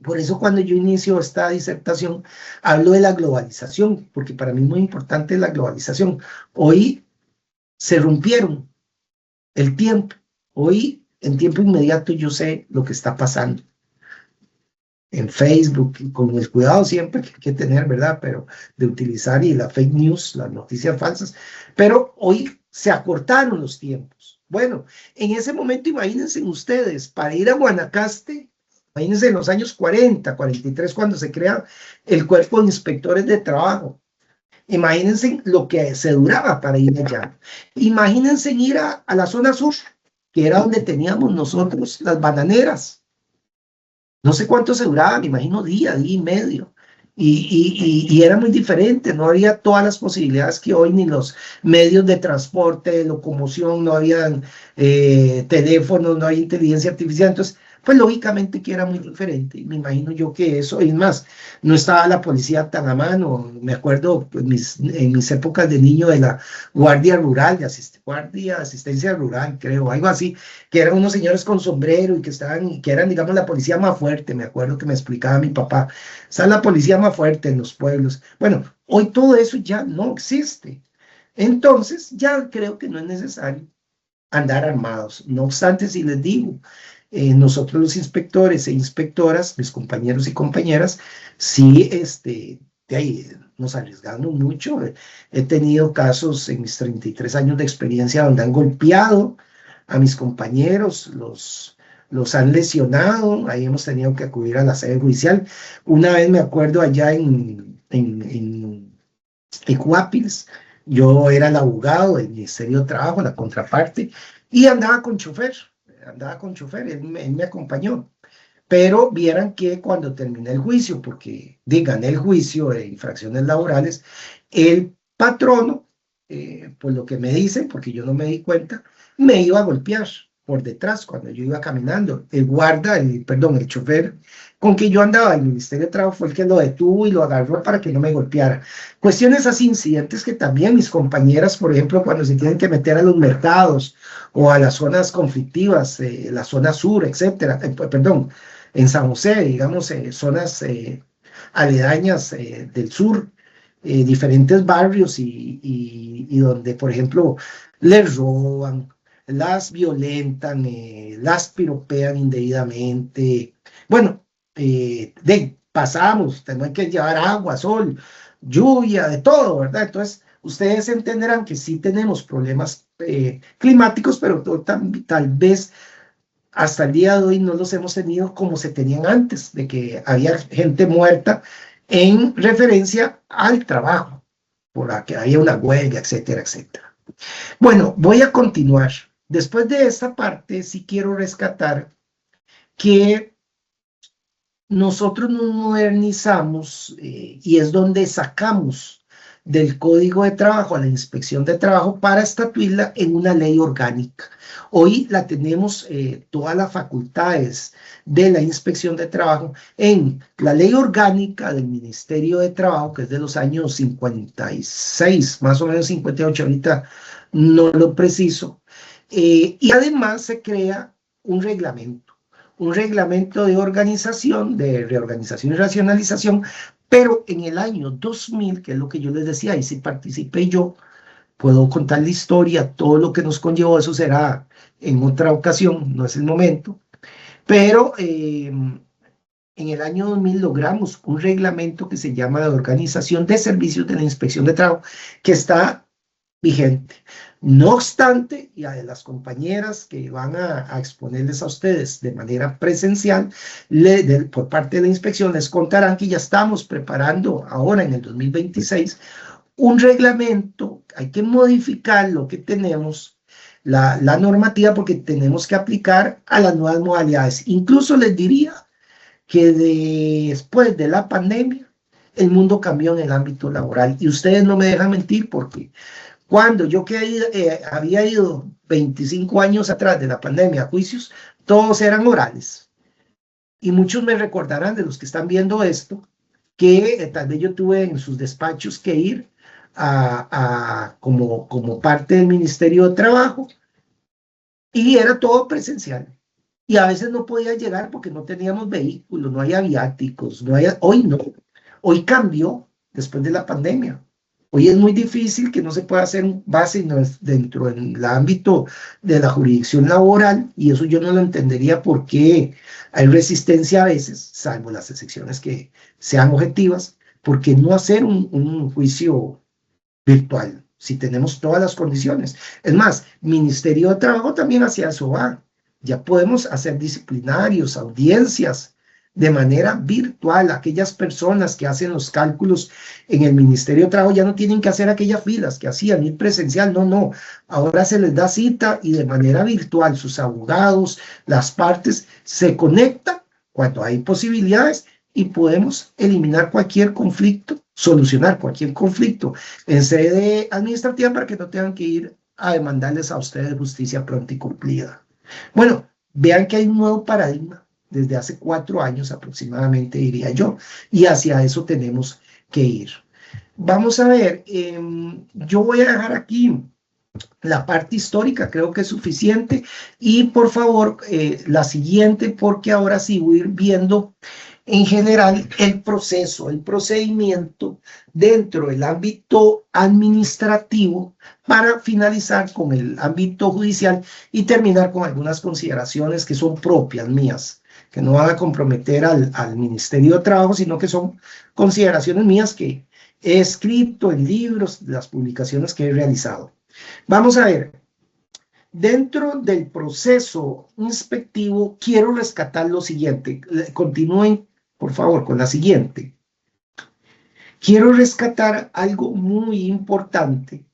por eso cuando yo inicio esta disertación hablo de la globalización, porque para mí es muy importante la globalización. Hoy se rompieron el tiempo. Hoy, en tiempo inmediato, yo sé lo que está pasando en Facebook, con el cuidado siempre que hay que tener, ¿verdad? Pero de utilizar y la fake news, las noticias falsas. Pero hoy se acortaron los tiempos. Bueno, en ese momento, imagínense ustedes, para ir a Guanacaste, imagínense en los años 40, 43, cuando se crea el Cuerpo de Inspectores de Trabajo. Imagínense lo que se duraba para ir allá. Imagínense ir a la zona sur, que era donde teníamos nosotros las bananeras. No sé cuánto se duraba, me imagino día y medio. Y era muy diferente, no había todas las posibilidades que hoy, ni los medios de transporte, de locomoción, no había teléfonos, no había inteligencia artificial. Entonces, pues lógicamente que era muy diferente. Me imagino yo que eso, y más, no estaba la policía tan a mano. Me acuerdo pues, en mis épocas de niño de la Guardia Rural, Guardia de Asistencia Rural, creo, algo así, que eran unos señores con sombrero y que eran, digamos, la policía más fuerte. Me acuerdo que me explicaba mi papá, esa es la policía más fuerte en los pueblos. Bueno, hoy todo eso ya no existe. Entonces, ya creo que no es necesario andar armados. No obstante, si les digo, nosotros los inspectores e inspectoras, mis compañeros y compañeras, sí, de ahí nos arriesgamos mucho. He tenido casos en mis 33 años de experiencia donde han golpeado a mis compañeros, los han lesionado, ahí hemos tenido que acudir a la sede judicial. Una vez me acuerdo allá en Cuapils, yo era el abogado del Ministerio de Trabajo, la contraparte, y andaba con chofer, él me acompañó. Pero vieran que cuando terminé el juicio, porque gané el juicio de infracciones laborales, el patrono, por lo que me dicen, porque yo no me di cuenta, me iba a golpear por detrás cuando yo iba caminando. El chofer con que yo andaba en el Ministerio de Trabajo fue el que lo detuvo y lo agarró para que no me golpeara. Cuestiones así, incidentes que también mis compañeras, por ejemplo, cuando se tienen que meter a los mercados o a las zonas conflictivas, la zona sur, etcétera, en San José, digamos, zonas aledañas del sur, diferentes barrios y donde, por ejemplo, les roban, las violentan, las piropean indebidamente. Bueno, pasamos, tenemos que llevar agua, sol, lluvia, de todo, ¿verdad? Entonces, ustedes entenderán que sí tenemos problemas climáticos, pero tal vez hasta el día de hoy no los hemos tenido como se tenían antes, de que había gente muerta en referencia al trabajo, por la que había una huelga, etcétera, etcétera. Bueno, voy a continuar. Después de esta parte, sí quiero rescatar que nosotros nos modernizamos y es donde sacamos del Código de Trabajo a la Inspección de Trabajo para estatuirla en una ley orgánica. Hoy la tenemos todas las facultades de la Inspección de Trabajo en la ley orgánica del Ministerio de Trabajo, que es de los años 56, más o menos 58, ahorita no lo preciso, y además se crea un reglamento de organización, de reorganización y racionalización, pero en el año 2000, que es lo que yo les decía, y si participé yo, puedo contar la historia, todo lo que nos conllevó, eso será en otra ocasión, no es el momento, pero en el año 2000 logramos un reglamento que se llama de Organización de Servicios de la Inspección de Trabajo, que está vigente. No obstante, y a las compañeras que van a exponerles a ustedes de manera presencial, por parte de la inspección, les contarán que ya estamos preparando ahora en el 2026 un reglamento. Hay que modificar lo que tenemos, la normativa, porque tenemos que aplicar a las nuevas modalidades. Incluso les diría que después de la pandemia, el mundo cambió en el ámbito laboral. Y ustedes no me dejan mentir, porque cuando yo había ido 25 años atrás de la pandemia a juicios, todos eran orales. Y muchos me recordarán, de los que están viendo esto, que tal vez yo tuve en sus despachos que ir como parte del Ministerio de Trabajo, y era todo presencial. Y a veces no podía llegar porque no teníamos vehículos, no había viáticos, hoy no. Hoy cambió después de la pandemia. Hoy es muy difícil que no se pueda hacer un base dentro del ámbito de la jurisdicción laboral, y eso yo no lo entendería por qué hay resistencia a veces, salvo las excepciones que sean objetivas, por qué no hacer un juicio virtual si tenemos todas las condiciones. Es más, Ministerio de Trabajo también hacia eso va. Ya podemos hacer disciplinarios, audiencias de manera virtual. Aquellas personas que hacen los cálculos en el Ministerio de Trabajo ya no tienen que hacer aquellas filas que hacían, ir presencial, no. Ahora se les da cita y de manera virtual sus abogados, las partes, se conectan cuando hay posibilidades y podemos eliminar cualquier conflicto, solucionar cualquier conflicto en sede administrativa para que no tengan que ir a demandarles a ustedes justicia pronta y cumplida. Bueno, vean que hay un nuevo paradigma desde hace 4 años aproximadamente, diría yo, y hacia eso tenemos que ir. Vamos a ver, yo voy a dejar aquí la parte histórica, creo que es suficiente, y por favor, la siguiente, porque ahora sí voy a ir viendo en general el proceso, el procedimiento dentro del ámbito administrativo para finalizar con el ámbito judicial y terminar con algunas consideraciones que son propias mías, que no van a comprometer al Ministerio de Trabajo, sino que son consideraciones mías que he escrito en libros, las publicaciones que he realizado. Vamos a ver. Dentro del proceso inspectivo, quiero rescatar lo siguiente. Continúen, por favor, con la siguiente. Quiero rescatar algo muy importante,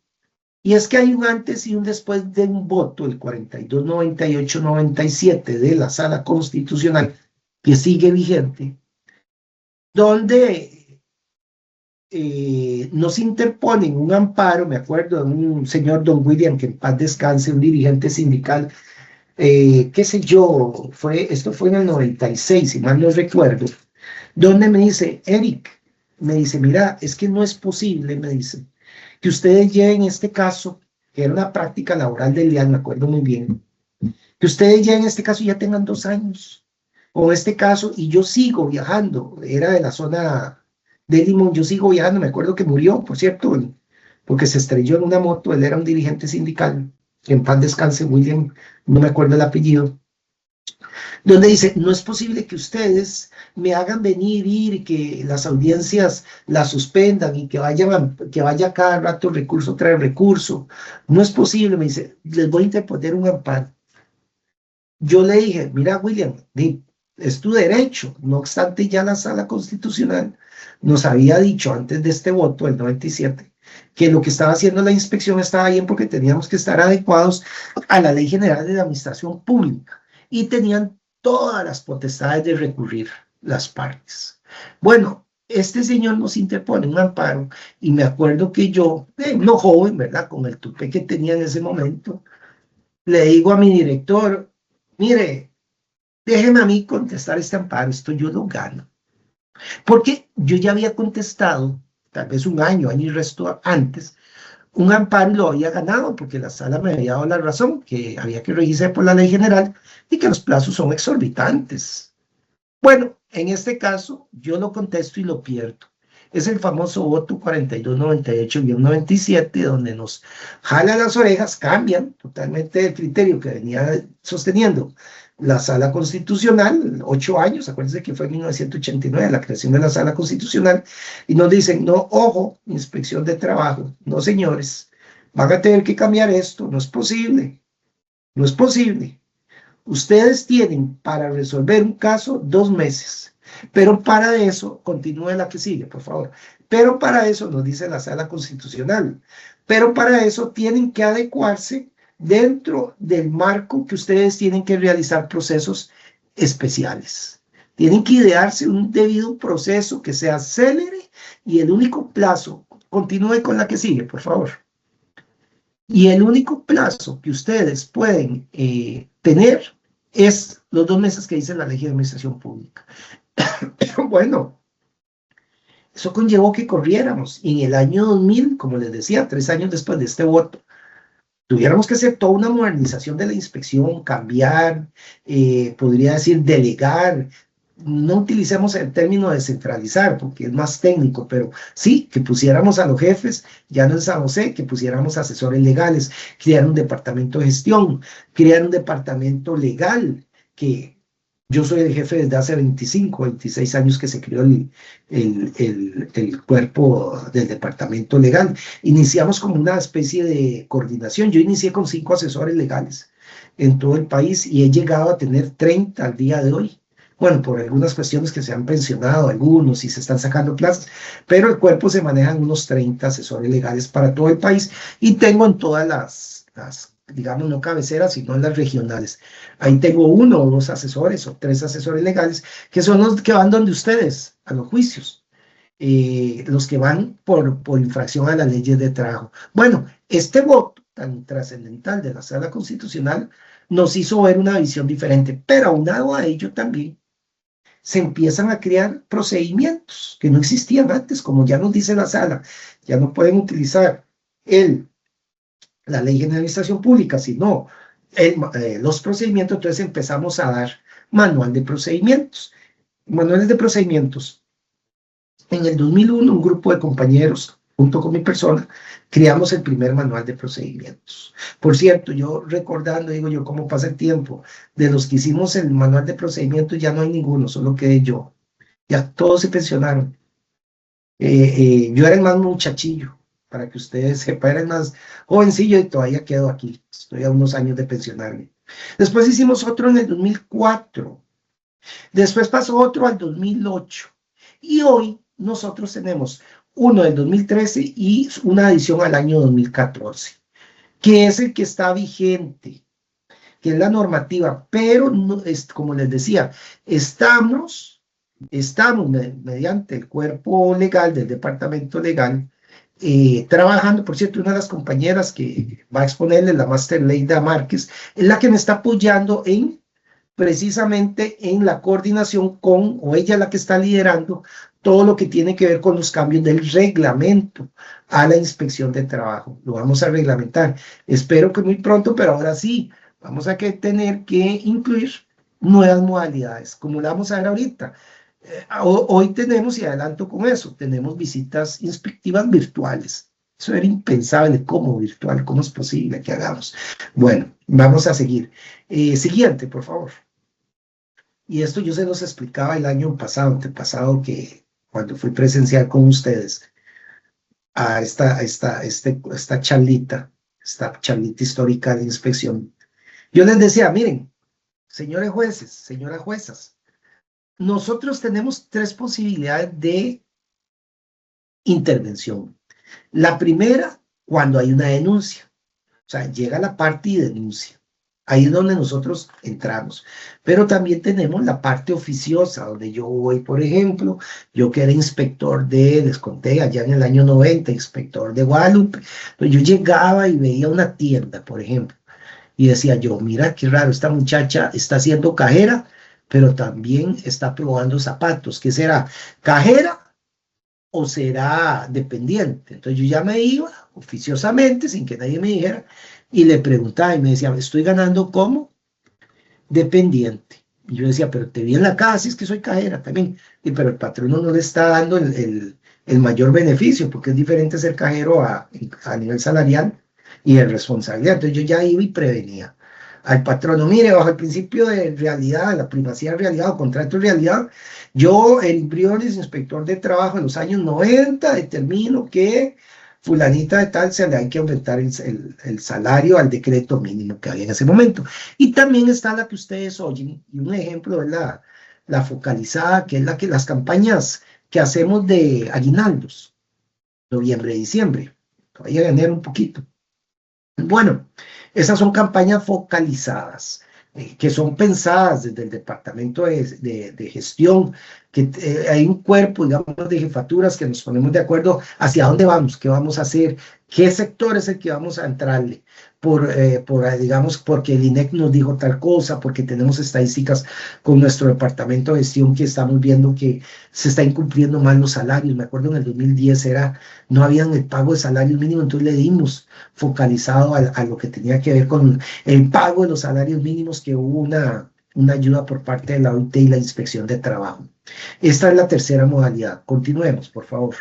y es que hay un antes y un después de un voto, el 4298-97 de la Sala Constitucional, que sigue vigente, donde nos interponen un amparo. Me acuerdo de un señor don William, que en paz descanse, un dirigente sindical, qué sé yo, esto fue en el 96, si mal no recuerdo, donde me dice, Eric, me dice, mira, es que no es posible, me dice, que ustedes lleven este caso, que era una práctica laboral del IAN, me acuerdo muy bien, que ustedes lleven este caso y ya tengan 2 años con este caso, y yo sigo viajando, era de la zona de Limón. Yo sigo viajando, me acuerdo que murió, por cierto, porque se estrelló en una moto. Él era un dirigente sindical, que en paz descanse, William, no me acuerdo el apellido, donde dice, no es posible que ustedes me hagan venir, ir, y que las audiencias las suspendan y que vaya cada rato recurso tras recurso. No es posible, me dice, les voy a interponer un amparo. Yo le dije, mira, William, es tu derecho. No obstante, ya la Sala Constitucional nos había dicho antes de este voto, el 97, que lo que estaba haciendo la inspección estaba bien porque teníamos que estar adecuados a la Ley General de la Administración Pública y tenían todas las potestades de recurrir las partes. Bueno, este señor nos interpone un amparo y me acuerdo que yo, no joven, ¿verdad? Con el tupé que tenía en ese momento, le digo a mi director, mire, déjeme a mí contestar este amparo, esto yo lo gano. Porque yo ya había contestado, tal vez un año y resto antes, un amparo y lo había ganado porque la sala me había dado la razón, que había que regirse por la ley general y que los plazos son exorbitantes. Bueno, en este caso yo lo contesto y lo pierdo. Es el famoso voto 4298-97, donde nos jala las orejas, cambian totalmente el criterio que venía sosteniendo la Sala Constitucional, 8 años, acuérdense que fue en 1989 la creación de la Sala Constitucional, y nos dicen, no, ojo, inspección de trabajo, no señores, van a tener que cambiar esto, no es posible, no es posible. Ustedes tienen para resolver un caso 2 meses, pero para eso, continúe la que sigue, por favor, pero para eso nos dice la Sala Constitucional, pero para eso tienen que adecuarse dentro del marco que ustedes tienen que realizar procesos especiales. Tienen que idearse un debido proceso que sea célere y el único plazo, continúe con la que sigue, por favor. Y el único plazo que ustedes pueden tener es los 2 meses que dice la Ley de Administración Pública. Bueno, eso conllevó que corriéramos. Y en el año 2000, como les decía, 3 años después de este voto, tuviéramos que hacer toda una modernización de la inspección, cambiar, podría decir delegar. No utilicemos el término descentralizar porque es más técnico, pero sí, que pusiéramos a los jefes, ya no en San José, que pusiéramos asesores legales, crear un departamento de gestión, crear un departamento legal, que yo soy el jefe desde hace 25, 26 años que se creó el cuerpo del departamento legal. Iniciamos como una especie de coordinación. Yo inicié con 5 asesores legales en todo el país y he llegado a tener 30 al día de hoy. Bueno, por algunas cuestiones que se han pensionado algunos y se están sacando plazas, pero el cuerpo se maneja en unos 30 asesores legales para todo el país y tengo en todas las digamos, no cabeceras, sino en las regionales. Ahí tengo 1 o 2 asesores o 3 asesores legales que son los que van donde ustedes, a los juicios, los que van por infracción a las leyes de trabajo. Bueno, este voto tan trascendental de la Sala Constitucional nos hizo ver una visión diferente, pero aunado a ello también se empiezan a crear procedimientos que no existían antes, como ya nos dice la sala, ya no pueden utilizar la Ley de Administración Pública, sino los procedimientos. Entonces empezamos a dar manual de procedimientos. Manuales de procedimientos. En el 2001, un grupo de compañeros, junto con mi persona, creamos el primer manual de procedimientos. Por cierto, yo recordando, digo yo, cómo pasa el tiempo, de los que hicimos el manual de procedimientos ya no hay ninguno, solo quedé yo. Ya todos se pensionaron. Yo era el más muchachillo, para que ustedes sepan, era el más jovencillo y todavía quedo aquí. Estoy a unos años de pensionarme. Después hicimos otro en el 2004. Después pasó otro al 2008. Y hoy nosotros tenemos uno del 2013 y una adición al año 2014, que es el que está vigente, que es la normativa, pero no, como les decía, estamos mediante el cuerpo legal del departamento legal, trabajando. Por cierto, una de las compañeras que va a exponerle, la Máster Leida Márquez, es la que me está apoyando precisamente en la coordinación con, o ella la que está liderando todo lo que tiene que ver con los cambios del reglamento a la inspección de trabajo. Lo vamos a reglamentar. Espero que muy pronto, pero ahora sí, vamos a tener que incluir nuevas modalidades, como la vamos a ver ahorita. Hoy tenemos, y adelanto con eso, tenemos visitas inspectivas virtuales. Eso era impensable. ¿Cómo virtual? ¿Cómo es posible que hagamos? Bueno, vamos a seguir. Siguiente, por favor. Y esto yo se los explicaba el año pasado, antepasado, que cuando fui presencial con ustedes a esta charlita histórica de inspección. Yo les decía, miren, señores jueces, señoras juezas, nosotros tenemos tres posibilidades de intervención. La primera, cuando hay una denuncia. O sea, llega la parte y denuncia. Ahí es donde nosotros entramos. Pero también tenemos la parte oficiosa, donde yo voy, por ejemplo, yo que era inspector les conté allá en el año 90, inspector de Guadalupe, pues yo llegaba y veía una tienda, por ejemplo, y decía yo, mira qué raro, esta muchacha está haciendo cajera, pero también está probando zapatos. ¿Qué será? ¿Cajera o será dependiente? Entonces yo ya me iba oficiosamente, sin que nadie me dijera, y le preguntaba y me decía, estoy ganando como dependiente. Y yo decía, pero te vi en la casa, si es que soy cajera también. Pero el patrono no le está dando el mayor beneficio, porque es diferente ser cajero a nivel salarial y de responsabilidad. Entonces yo ya iba y prevenía al patrono, mire, bajo el principio de realidad, la primacía de realidad o contrato de realidad, yo, el Briones, inspector de trabajo en los años 90, determino que fulanita de tal se le hay que aumentar el salario al decreto mínimo que había en ese momento. Y también está la que ustedes oyen, y un ejemplo es la focalizada, que es la que las campañas que hacemos de aguinaldos, noviembre, diciembre, todavía enero un poquito. Bueno, esas son campañas focalizadas, que son pensadas desde el departamento de gestión, que hay un cuerpo, digamos, de jefaturas que nos ponemos de acuerdo hacia dónde vamos, qué vamos a hacer, qué sector es el que vamos a entrarle, digamos, porque el INEC nos dijo tal cosa, porque tenemos estadísticas con nuestro departamento de gestión que estamos viendo que se está incumpliendo mal los salarios. Me acuerdo en el 2010 no habían el pago de salarios mínimos, entonces le dimos focalizado a lo que tenía que ver con el pago de los salarios mínimos, que hubo una ayuda por parte de la OIT y la Inspección de Trabajo. Esta es la tercera modalidad. Continuemos, por favor.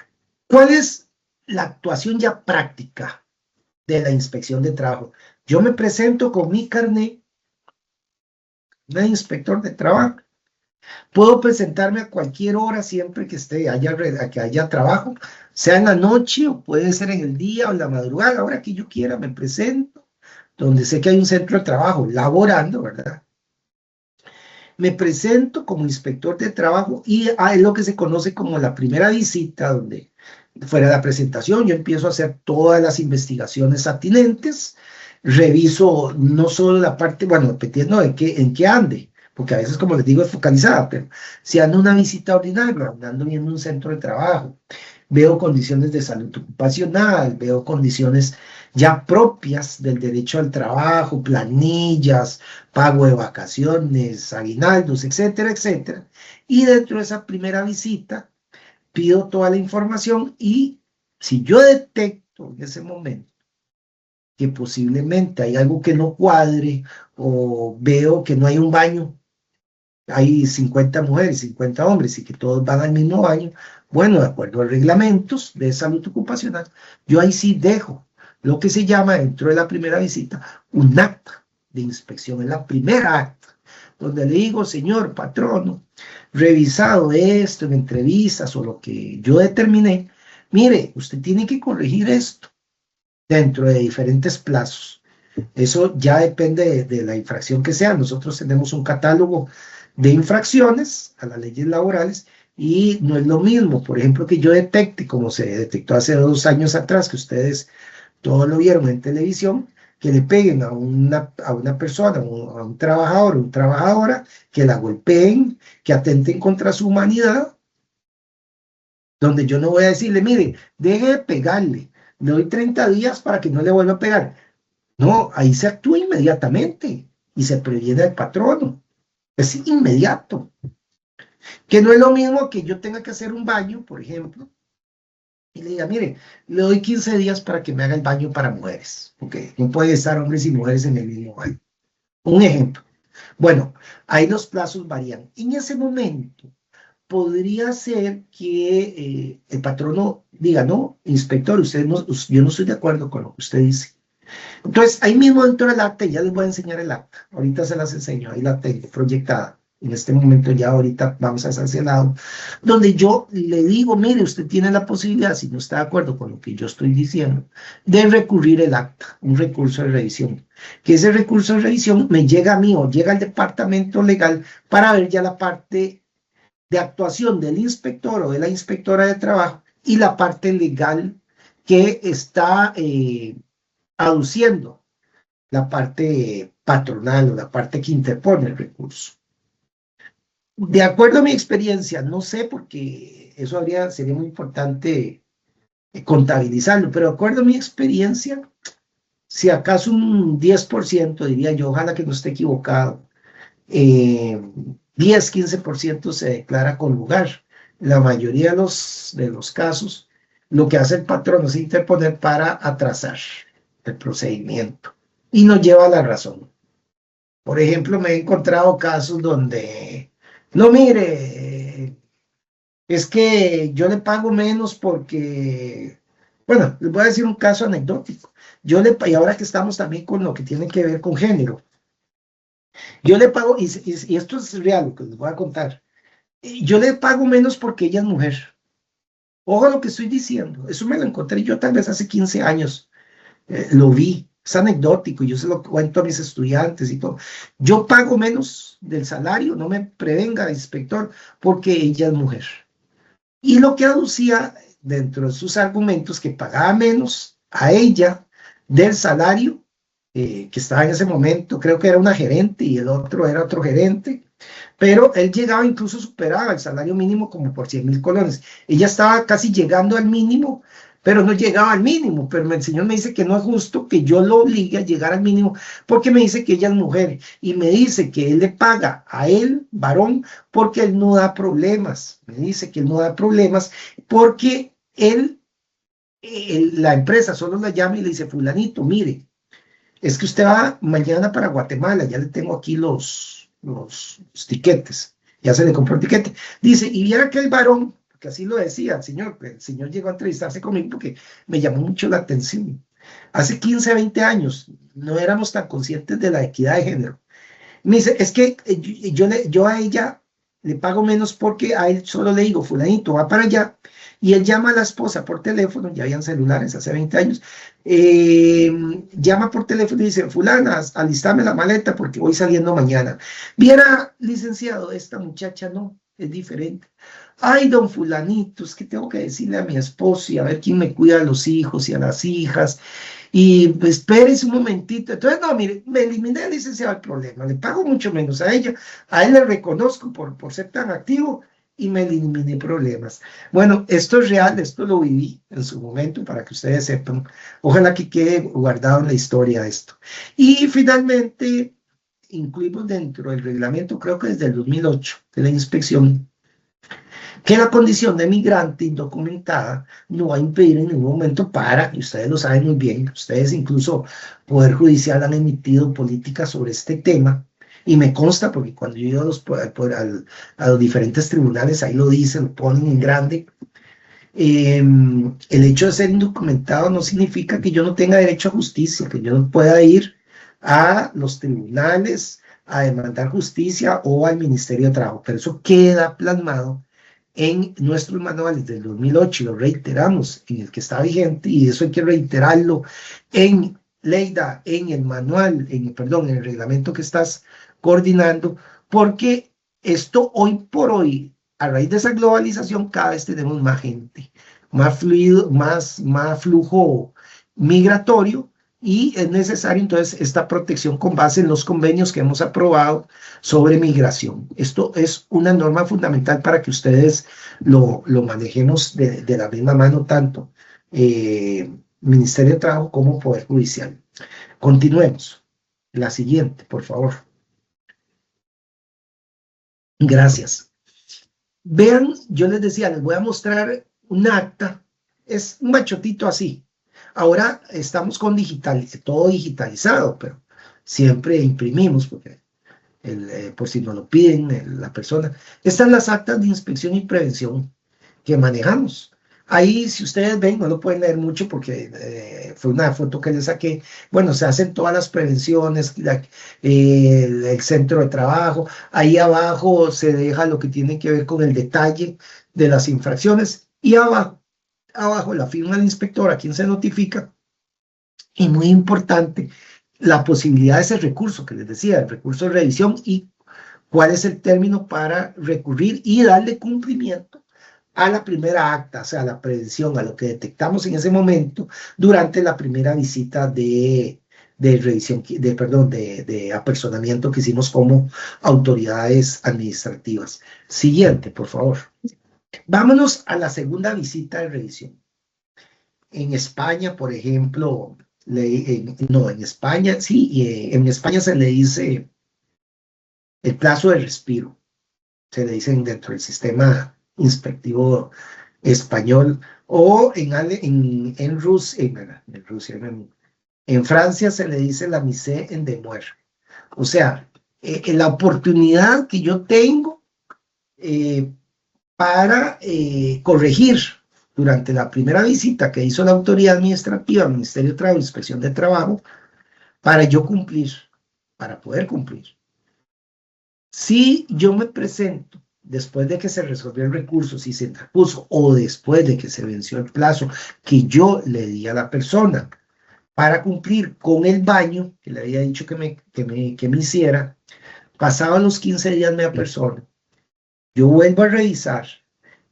¿Cuál es la actuación ya práctica de la Inspección de Trabajo? Yo me presento con mi carnet de inspector de trabajo. Puedo presentarme a cualquier hora siempre que haya trabajo, sea en la noche o puede ser en el día o en la madrugada, a la hora que yo quiera me presento, donde sé que hay un centro de trabajo laborando, ¿verdad? Me presento como inspector de trabajo y es lo que se conoce como la primera visita, donde fuera la presentación yo empiezo a hacer todas las investigaciones atinentes, reviso no solo la parte, bueno, dependiendo en qué ande, porque a veces, como les digo, es focalizada, pero si ando una visita ordinaria, ando viendo un centro de trabajo, veo condiciones de salud ocupacional, veo condiciones ya propias del derecho al trabajo, planillas, pago de vacaciones, aguinaldos, etcétera, etcétera. Y dentro de esa primera visita pido toda la información y si yo detecto en ese momento que posiblemente hay algo que no cuadre o veo que no hay un baño, hay 50 mujeres, 50 hombres y que todos van al mismo baño, bueno, de acuerdo a reglamentos de salud ocupacional, yo ahí sí dejo lo que se llama dentro de la primera visita un acta de inspección, es la primera acta, donde le digo, señor patrono, revisado esto en entrevistas o lo que yo determiné, mire, usted tiene que corregir esto dentro de diferentes plazos. Eso ya depende de la infracción que sea. Nosotros tenemos un catálogo de infracciones a las leyes laborales y no es lo mismo, por ejemplo, que yo detecte, como se detectó hace 2 años atrás, que ustedes todos lo vieron en televisión, que le peguen a una persona, a un trabajador o una trabajadora, que la golpeen, que atenten contra su humanidad, donde yo no voy a decirle, mire, deje de pegarle, le doy 30 días para que no le vuelva a pegar. No, ahí se actúa inmediatamente y se previene al patrono. Es inmediato. Que no es lo mismo que yo tenga que hacer un baño, por ejemplo, y le diga, mire, le doy 15 días para que me haga el baño para mujeres, porque no puede estar hombres y mujeres en el mismo baño. Un ejemplo. Bueno, ahí los plazos varían. En ese momento, podría ser que el patrono diga, no, inspector, usted no, yo no estoy de acuerdo con lo que usted dice. Entonces, ahí mismo dentro del acta, ya les voy a enseñar el acta. Ahorita se las enseño, ahí la tengo proyectada. En este momento ya ahorita vamos a hacer ese lado, donde yo le digo, mire, usted tiene la posibilidad, si no está de acuerdo con lo que yo estoy diciendo, de recurrir el acta, un recurso de revisión. Que ese recurso de revisión me llega a mí o llega al departamento legal para ver ya la parte de actuación del inspector o de la inspectora de trabajo y la parte legal que está aduciendo la parte patronal o la parte que interpone el recurso. De acuerdo a mi experiencia, no sé porque eso sería muy importante contabilizarlo, pero de acuerdo a mi experiencia, si acaso un 10%, diría yo, ojalá que no esté equivocado, 10-15% se declara con lugar. La mayoría de los casos, lo que hace el patrón es interponer para atrasar el procedimiento y no lleva la razón. Por ejemplo, me he encontrado casos donde, no mire, es que yo le pago menos porque, bueno, les voy a decir un caso anecdótico. Y ahora que estamos también con lo que tiene que ver con género, yo le pago, y esto es real, lo que les voy a contar, yo le pago menos porque ella es mujer. Ojo a lo que estoy diciendo, eso me lo encontré yo tal vez hace 15 años, lo vi, es anecdótico, yo se lo cuento a mis estudiantes y todo. Yo pago menos del salario, no me prevenga, inspector, porque ella es mujer. Y lo que aducía dentro de sus argumentos, que pagaba menos a ella del salario que estaba en ese momento, creo que era una gerente y el otro era otro gerente, pero él llegaba, incluso superaba el salario mínimo como por 100,000 colones. Ella estaba casi llegando al mínimo, pero no llegaba al mínimo, pero el señor me dice que no es justo que yo lo obligue a llegar al mínimo, porque me dice que ella es mujer, y me dice que él le paga a él, varón, porque él no da problemas, me dice que él no da problemas, porque la empresa solo la llama y le dice, fulanito, mire, es que usted va mañana para Guatemala, ya le tengo aquí los tiquetes, ya se le compró el tiquete. Dice, y viera que el varón, que así lo decía el señor llegó a entrevistarse conmigo porque me llamó mucho la atención. Hace 15, 20 años no éramos tan conscientes de la equidad de género. Me dice, es que yo a ella le pago menos porque a él solo le digo, fulanito, va para allá, y él llama a la esposa por teléfono, ya habían celulares hace 20 años, llama por teléfono y dice, fulana, alistame la maleta porque voy saliendo mañana. Viera, licenciado, esta muchacha no, es diferente. Ay, don fulanito, es que tengo que decirle a mi esposo y a ver quién me cuida a los hijos y a las hijas. Y pues, espérese un momentito. Entonces, no, mire, me eliminé, licenciado, el problema. Le pago mucho menos a ella. A él le reconozco por ser tan activo y me eliminé problemas. Bueno, esto es real, esto lo viví en su momento para que ustedes sepan. Ojalá que quede guardado en la historia esto. Y finalmente, incluimos dentro del reglamento, creo que desde el 2008, de la inspección, que la condición de migrante indocumentada no va a impedir en ningún momento y ustedes lo saben muy bien, ustedes incluso Poder Judicial han emitido políticas sobre este tema, y me consta porque cuando yo he ido a los diferentes tribunales, ahí lo dicen, lo ponen en grande. El hecho de ser indocumentado no significa que yo no tenga derecho a justicia, que yo no pueda ir a los tribunales a demandar justicia o al Ministerio de Trabajo, pero eso queda plasmado en nuestros manuales del 2008 y lo reiteramos en el que está vigente, y eso hay que reiterarlo en Leida, en el manual, perdón, en el reglamento que estás coordinando, porque esto hoy por hoy, a raíz de esa globalización, cada vez tenemos más gente, más fluido, más flujo migratorio, y es necesario entonces esta protección con base en los convenios que hemos aprobado sobre migración. Esto es una norma fundamental para que ustedes lo manejemos de la misma mano, tanto Ministerio de Trabajo como Poder Judicial. Continuemos. La siguiente, por favor. Gracias. Vean, yo les decía, les voy a mostrar un acta. Es un machotito así. Ahora estamos con todo digitalizado, pero siempre imprimimos porque por si no lo piden la persona. Están las actas de inspección y prevención que manejamos. Ahí, si ustedes ven, no lo pueden leer mucho porque fue una foto que les saqué. Bueno, se hacen todas las prevenciones, el centro de trabajo. Ahí abajo se deja lo que tiene que ver con el detalle de las infracciones. Y abajo la firma del inspector, a quien se notifica. Y muy importante, la posibilidad de ese recurso que les decía, el recurso de revisión y cuál es el término para recurrir y darle cumplimiento a la primera acta, o sea, a la prevención, a lo que detectamos en ese momento durante la primera visita de revisión, de apersonamiento que hicimos como autoridades administrativas. Siguiente, por favor. Vámonos a la segunda visita de revisión. En España, por ejemplo, en España, sí, en España se le dice el plazo de respiro, se le dicen dentro del sistema inspectivo español, o en Francia se le dice la mise en demeure. O sea, la oportunidad que yo tengo para corregir durante la primera visita que hizo la autoridad administrativa, el Ministerio de Trabajo, Inspección de Trabajo, para yo cumplir, para poder cumplir. Si yo me presento después de que se resolvió el recurso, si se interpuso, o después de que se venció el plazo que yo le di a la persona para cumplir con el baño que le había dicho que me hiciera, pasados los 15 días me apersono, yo vuelvo a revisar,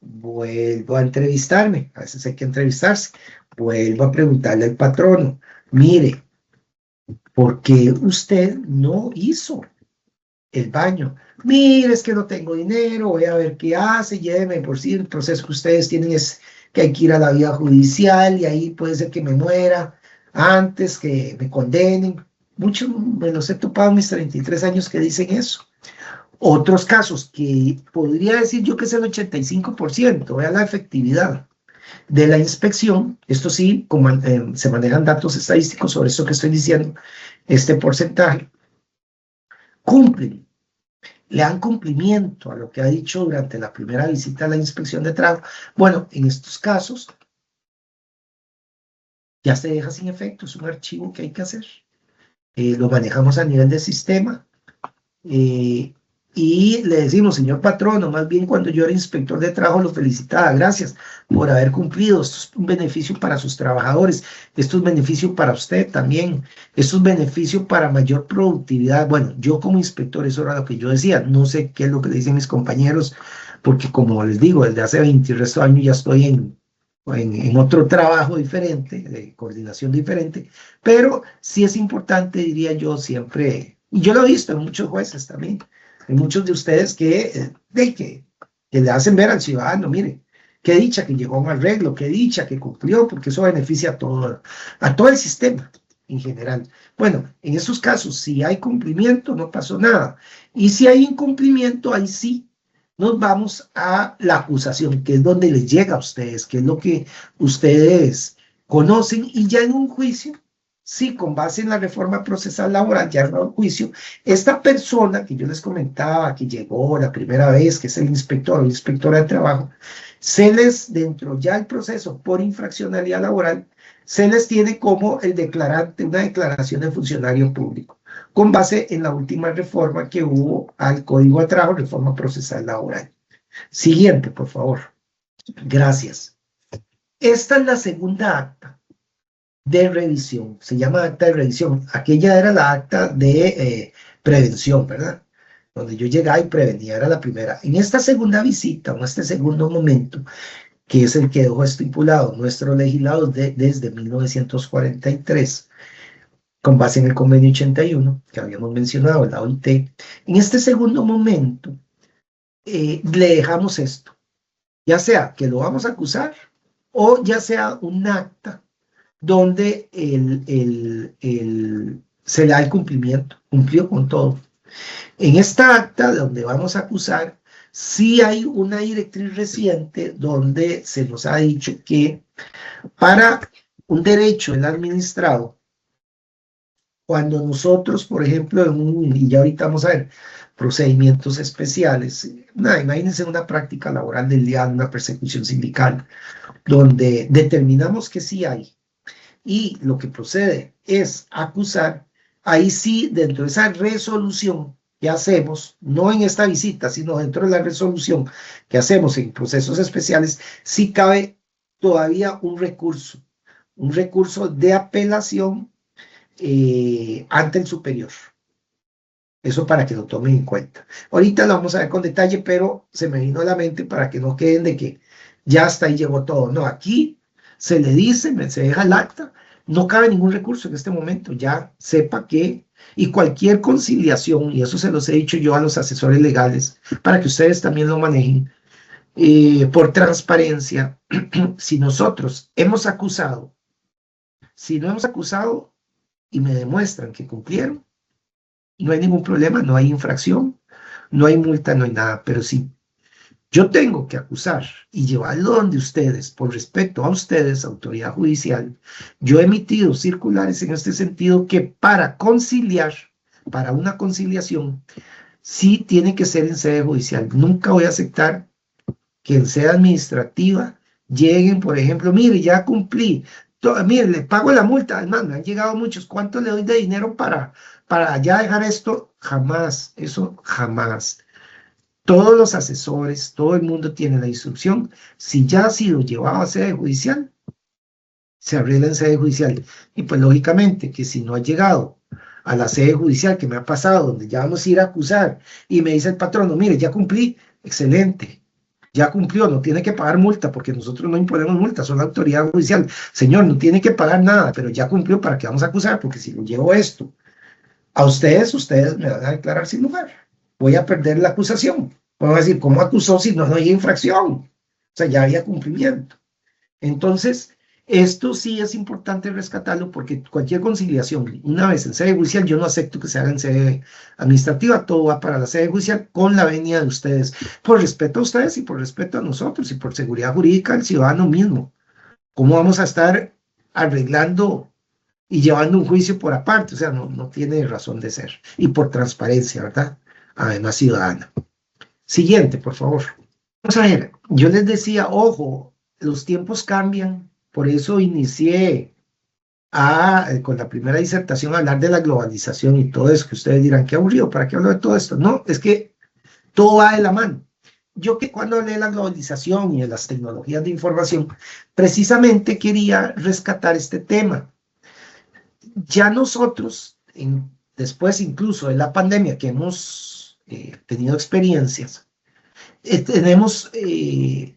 vuelvo a entrevistarme, a veces hay que entrevistarse, vuelvo a preguntarle al patrono, mire, ¿por qué usted no hizo el baño? Mire, es que no tengo dinero, voy a ver qué hace, lléveme por si el proceso que ustedes tienen es que hay que ir a la vía judicial y ahí puede ser que me muera antes que me condenen. Muchos me los he topado en mis 33 años que dicen eso. Otros casos que podría decir yo que es el 85%, vea la efectividad de la inspección. Esto sí, como, se manejan datos estadísticos sobre esto que estoy diciendo, este porcentaje. Cumplen, le dan cumplimiento a lo que ha dicho durante la primera visita a la inspección de trabajo. Bueno, en estos casos ya se deja sin efecto, es un archivo que hay que hacer. Lo manejamos a nivel de sistema. Y le decimos, señor patrono, más bien cuando yo era inspector de trabajo lo felicitaba, gracias por haber cumplido, esto es un beneficio para sus trabajadores, esto es beneficio para usted también, esto es beneficio para mayor productividad. Bueno, yo como inspector, eso era lo que yo decía, no sé qué es lo que le dicen mis compañeros, porque como les digo, desde hace 20 y resto de años ya estoy en otro trabajo diferente, de coordinación diferente, pero sí es importante, diría yo, siempre, y yo lo he visto en muchos jueces también, en muchos de ustedes que le hacen ver al ciudadano, mire, qué dicha que llegó a un arreglo, qué dicha que cumplió, porque eso beneficia a todo el sistema en general. Bueno, en esos casos, si hay cumplimiento, no pasó nada. Y si hay incumplimiento, ahí sí nos vamos a la acusación, que es donde les llega a ustedes, que es lo que ustedes conocen, y ya en un juicio, sí, con base en la reforma procesal laboral, ya en un juicio, esta persona que yo les comentaba, que llegó la primera vez, que es el inspector o la inspectora de trabajo, se les, dentro ya del proceso por infraccionalidad laboral, se les tiene como el declarante, una declaración de funcionario público, con base en la última reforma que hubo al Código de Trabajo, reforma procesal laboral. Siguiente, por favor. Gracias. Esta es la segunda acta de revisión, se llama acta de revisión. Aquella era la acta de prevención, ¿verdad? Donde yo llegaba y prevenía, era la primera. En esta segunda visita, en este segundo momento, que es el que dejó estipulado nuestro legislador desde 1943, con base en el convenio 81, que habíamos mencionado, la OIT, en este segundo momento le dejamos esto, ya sea que lo vamos a acusar o ya sea un acta donde se le da el cumplimiento, cumplió con todo. En esta acta donde vamos a acusar, sí hay una directriz reciente donde se nos ha dicho que para un derecho el administrado, cuando nosotros, por ejemplo, y ya ahorita vamos a ver, procedimientos especiales. Imagínense una práctica laboral del día, una persecución sindical, donde determinamos que sí hay, y lo que procede es acusar. Ahí sí, dentro de esa resolución que hacemos, no en esta visita, sino dentro de la resolución que hacemos en procesos especiales, sí cabe todavía un recurso de apelación ante el superior. Eso para que lo tomen en cuenta. Ahorita lo vamos a ver con detalle, pero se me vino a la mente para que no queden de que ya hasta ahí llegó todo. No, aquí se le dice, se deja el acta, no cabe ningún recurso en este momento, ya sepa que, y cualquier conciliación, y eso se los he dicho yo a los asesores legales, para que ustedes también lo manejen, por transparencia, si nosotros hemos acusado, si no hemos acusado y me demuestran que cumplieron, no hay ningún problema, no hay infracción, no hay multa, no hay nada, pero si yo tengo que acusar y llevarlo donde ustedes, por respeto a ustedes, autoridad judicial, yo he emitido circulares en este sentido que para conciliar, para una conciliación, sí tiene que ser en sede judicial. Nunca voy a aceptar que en sede administrativa lleguen, por ejemplo, mire, ya cumplí, mire, le pago la multa, además me han llegado muchos, ¿cuánto le doy de dinero para ya dejar esto? Jamás, eso jamás. Todos los asesores, todo el mundo tiene la instrucción. Si ya ha sido llevado a sede judicial, se arregla en sede judicial. Y pues lógicamente que si no ha llegado a la sede judicial que me ha pasado, donde ya vamos a ir a acusar, y me dice el patrono, mire, ya cumplí, excelente, ya cumplió, no tiene que pagar multa, porque nosotros no imponemos multa, son la autoridad judicial. Señor, no tiene que pagar nada, pero ya cumplió, ¿para qué vamos a acusar? Porque si lo llevo esto a ustedes me van a declarar sin lugar. Voy a perder la acusación. Vamos a decir, ¿cómo acusó si no hay infracción? O sea, ya había cumplimiento. Entonces, esto sí es importante rescatarlo porque cualquier conciliación, una vez en sede judicial, yo no acepto que se haga en sede administrativa, todo va para la sede judicial con la venia de ustedes, por respeto a ustedes y por respeto a nosotros y por seguridad jurídica del ciudadano mismo. ¿Cómo vamos a estar arreglando y llevando un juicio por aparte? O sea, no tiene razón de ser. Y por transparencia, ¿verdad? Además, ciudadana. Siguiente, por favor. Vamos a ver, yo les decía, ojo, los tiempos cambian, por eso inicié con la primera disertación a hablar de la globalización y todo eso, que ustedes dirán, qué aburrido, ¿para qué hablo de todo esto? No, es que todo va de la mano. Yo que cuando hablé de la globalización y de las tecnologías de información, precisamente quería rescatar este tema. Ya nosotros, después incluso de la pandemia que hemos tenido experiencias, tenemos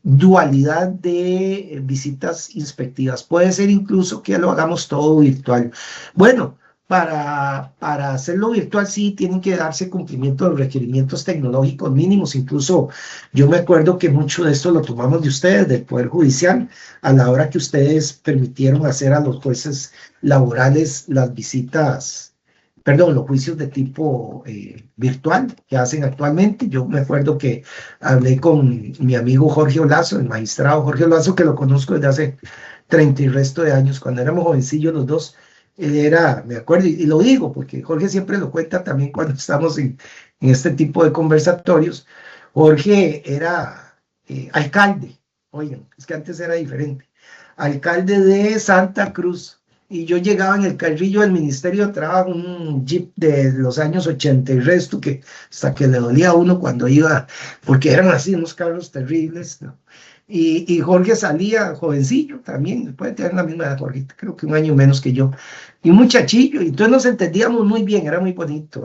dualidad de visitas inspectivas. Puede ser incluso que lo hagamos todo virtual. Bueno, para hacerlo virtual sí tienen que darse cumplimiento de los requerimientos tecnológicos mínimos. Incluso yo me acuerdo que mucho de esto lo tomamos de ustedes, del Poder Judicial, a la hora que ustedes permitieron hacer a los jueces laborales las visitas, perdón, los juicios de tipo virtual que hacen actualmente. Yo me acuerdo que hablé con mi amigo Jorge Olazo, el magistrado Jorge Olazo, que lo conozco desde hace 30 y resto de años, cuando éramos jovencillos los dos. Él era, me acuerdo, y lo digo porque Jorge siempre lo cuenta también cuando estamos en este tipo de conversatorios. Jorge era alcalde, oigan, es que antes era diferente, alcalde de Santa Cruz. Y yo llegaba en el carrillo del Ministerio de Trabajo, un Jeep de los años 80 y resto, que hasta que le dolía a uno cuando iba, porque eran así unos carros terribles, ¿no? Y Jorge salía jovencillo también, puede tener la misma edad, Jorge, creo que un año menos que yo, y un muchachillo, y entonces nos entendíamos muy bien, era muy bonito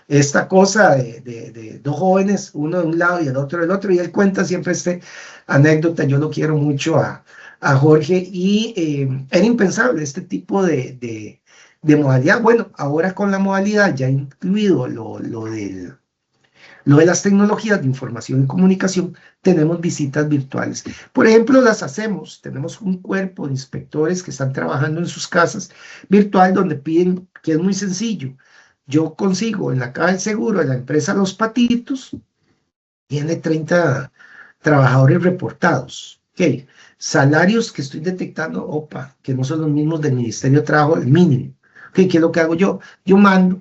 esta cosa de dos jóvenes, uno de un lado y el otro del otro, y él cuenta siempre esta anécdota. Yo lo quiero mucho a Jorge, y era impensable este tipo de modalidad. Bueno, ahora con la modalidad ya incluido lo de las tecnologías de información y comunicación, tenemos visitas virtuales. Por ejemplo, las hacemos, tenemos un cuerpo de inspectores que están trabajando en sus casas virtual, donde piden, que es muy sencillo, yo consigo en la caja del seguro de la empresa Los Patitos, tiene 30 trabajadores reportados, ¿ok? Salarios que estoy detectando, opa, que no son los mismos del Ministerio de Trabajo, el mínimo. ¿Ok? ¿Qué es lo que hago yo? Yo mando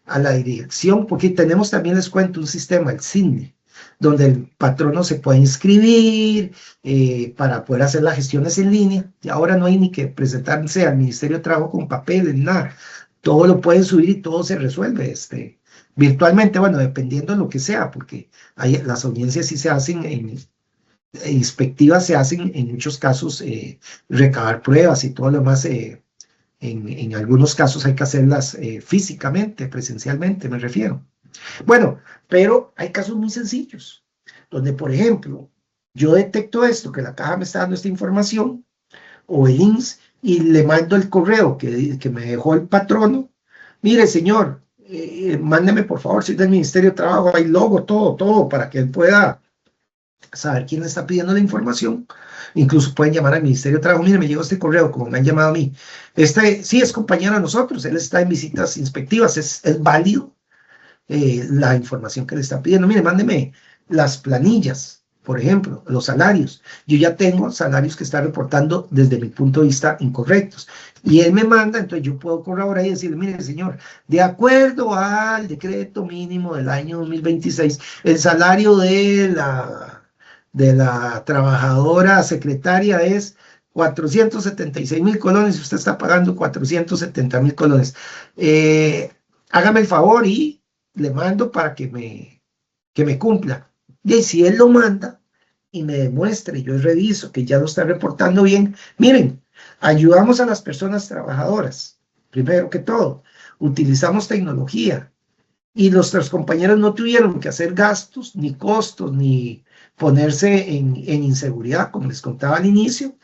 a la dirección, porque tenemos también, les cuento, un sistema, el CINE, donde el patrono se puede inscribir para poder hacer las gestiones en línea. Y ahora no hay ni que presentarse al Ministerio de Trabajo con papeles, nada. Todo lo pueden subir y todo se resuelve virtualmente, bueno, dependiendo de lo que sea, porque las audiencias sí se hacen inspectivas, se hacen en muchos casos recabar pruebas y todo lo demás. En algunos casos hay que hacerlas físicamente, presencialmente, me refiero. Bueno, pero hay casos muy sencillos, donde, por ejemplo, yo detecto esto, que la caja me está dando esta información, o el INSS, y le mando el correo que me dejó el patrono. Mire, señor, mándeme por favor, si es del Ministerio de Trabajo, hay logo, todo, para que él pueda saber quién le está pidiendo la información. Incluso pueden llamar al Ministerio de Trabajo. Mire, me llegó este correo, como me han llamado a mí. Sí es compañero de nosotros, él está en visitas inspectivas, es válido la información que le está pidiendo. Mire, mándeme las planillas, por ejemplo, los salarios. Yo ya tengo salarios que está reportando desde mi punto de vista incorrectos. Y él me manda, entonces yo puedo corroborar y decirle, mire, señor, de acuerdo al decreto mínimo del año 2026, el salario de la trabajadora secretaria es 476,000 colones y usted está pagando 470,000 colones. Hágame el favor y le mando para que me cumpla. Y si él lo manda y me demuestre, yo reviso que ya lo está reportando bien, miren, ayudamos a las personas trabajadoras, primero que todo, utilizamos tecnología y nuestros compañeros no tuvieron que hacer gastos, ni costos, ni ponerse en inseguridad, como les contaba al inicio,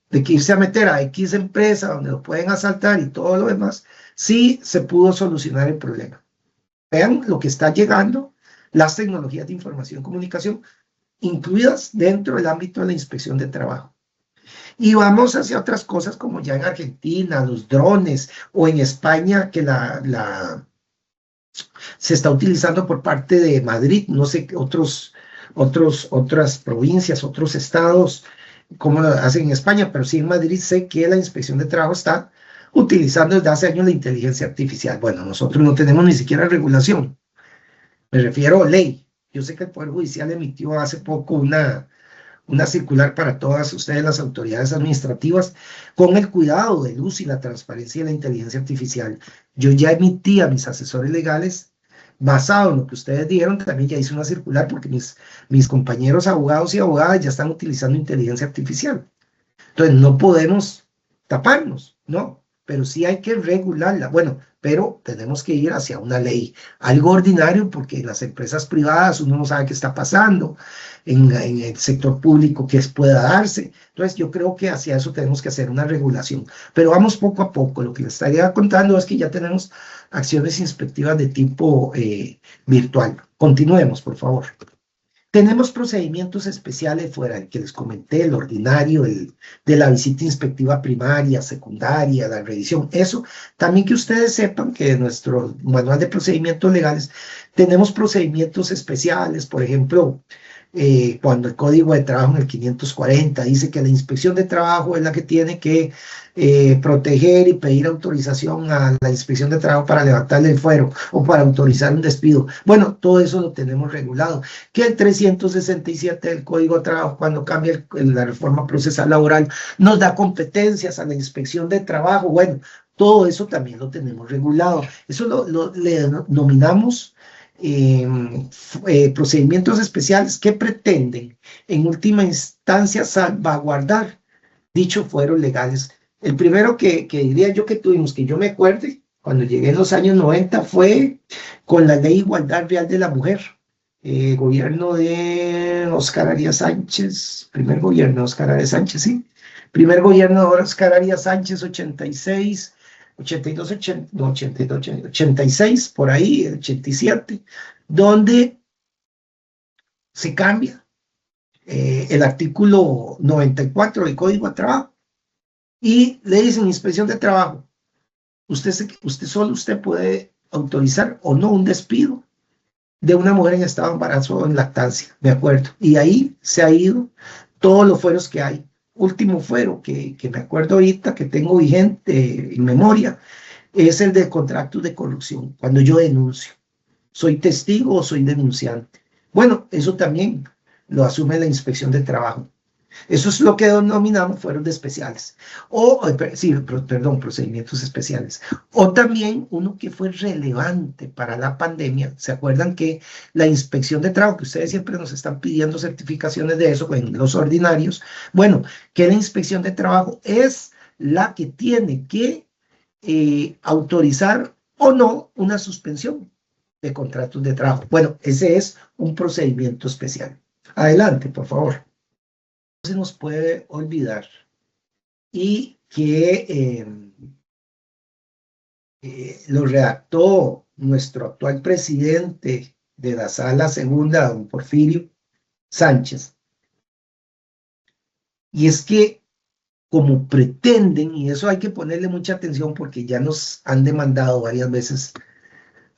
de que irse a meter a X empresa donde lo pueden asaltar y todo lo demás, sí se pudo solucionar el problema. Vean lo que está llegando, las tecnologías de información y comunicación, incluidas dentro del ámbito de la inspección de trabajo. Y vamos hacia otras cosas como ya en Argentina, los drones, o en España, que se está utilizando por parte de Madrid, no sé, otras provincias, otros estados, como lo hacen en España, pero sí en Madrid sé que la inspección de trabajo está utilizando desde hace años la inteligencia artificial. Bueno, nosotros no tenemos ni siquiera regulación, me refiero a ley. Yo sé que el Poder Judicial emitió hace poco una circular para todas ustedes, las autoridades administrativas, con el cuidado del uso y la transparencia de la inteligencia artificial. Yo ya emití a mis asesores legales, basado en lo que ustedes dijeron, también ya hice una circular porque mis compañeros abogados y abogadas ya están utilizando inteligencia artificial. Entonces no podemos taparnos, ¿no? Pero sí hay que regularla. Bueno, pero tenemos que ir hacia una ley, algo ordinario, porque en las empresas privadas uno no sabe qué está pasando, en el sector público qué pueda darse. Entonces yo creo que hacia eso tenemos que hacer una regulación. Pero vamos poco a poco. Lo que les estaría contando es que ya tenemos acciones inspectivas de tipo virtual. Continuemos, por favor. Tenemos procedimientos especiales fuera del que les comenté, el ordinario, de la visita inspectiva primaria, secundaria, la revisión. Eso, también que ustedes sepan que en nuestro manual de procedimientos legales tenemos procedimientos especiales, por ejemplo, cuando el Código de Trabajo en el 540 dice que la inspección de trabajo es la que tiene que proteger y pedir autorización a la inspección de trabajo para levantarle el fuero o para autorizar un despido. Bueno, todo eso lo tenemos regulado. Que el 367 del Código de Trabajo, cuando cambia la reforma procesal laboral, nos da competencias a la inspección de trabajo. Bueno, todo eso también lo tenemos regulado. Eso le denominamos procedimientos especiales que pretenden en última instancia salvaguardar dichos fueros legales. El primero que diría yo que tuvimos, que yo me acuerde, cuando llegué en los años 90, fue con la Ley de Igualdad Real de la Mujer, gobierno de Óscar Arias Sánchez, primer gobierno de Óscar Arias Sánchez, sí, primer gobierno de Óscar Arias Sánchez, 86, 82, 86, por ahí, 87, donde se cambia el artículo 94 del Código de Trabajo y le dicen inspección de trabajo. Usted puede autorizar o no un despido de una mujer en estado de embarazo o en lactancia, de acuerdo. Y ahí se ha ido todos los fueros que hay. Último fuero que me acuerdo ahorita, que tengo vigente en memoria, es el de contratos de corrupción, cuando yo denuncio. ¿Soy testigo o soy denunciante? Bueno, eso también lo asume la inspección de trabajo. Eso es lo que denominamos fueros de especiales. O, sí, perdón, procedimientos especiales. O también uno que fue relevante para la pandemia. ¿Se acuerdan que la inspección de trabajo, que ustedes siempre nos están pidiendo certificaciones de eso en los ordinarios? Bueno, que la inspección de trabajo es la que tiene que autorizar o no una suspensión de contratos de trabajo. Bueno, ese es un procedimiento especial. Adelante, por favor. No se nos puede olvidar y que lo redactó nuestro actual presidente de la Sala Segunda, don Porfirio Sánchez. Y es que como pretenden, y eso hay que ponerle mucha atención porque ya nos han demandado varias veces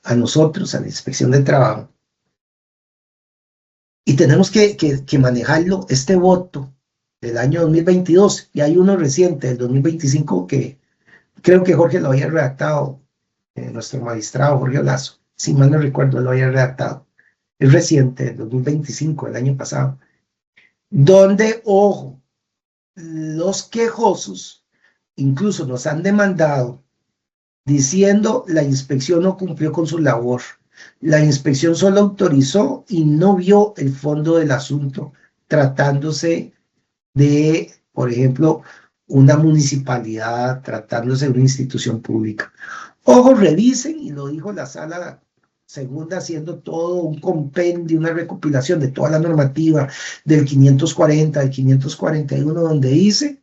a nosotros, a la Inspección de Trabajo, y tenemos que manejarlo, este voto del año 2022, y hay uno reciente, del 2025, que creo que Jorge lo había redactado, nuestro magistrado Jorge Olazo, si mal no recuerdo, lo había redactado. Es reciente, del 2025, el año pasado, donde, ojo, los quejosos incluso nos han demandado diciendo la inspección no cumplió con su labor. La inspección solo autorizó y no vio el fondo del asunto, tratándose de, por ejemplo, una municipalidad, tratándose de una institución pública. Ojo, revisen, y lo dijo la Sala Segunda, haciendo todo un compendio, una recopilación de toda la normativa del 540, del 541, donde dice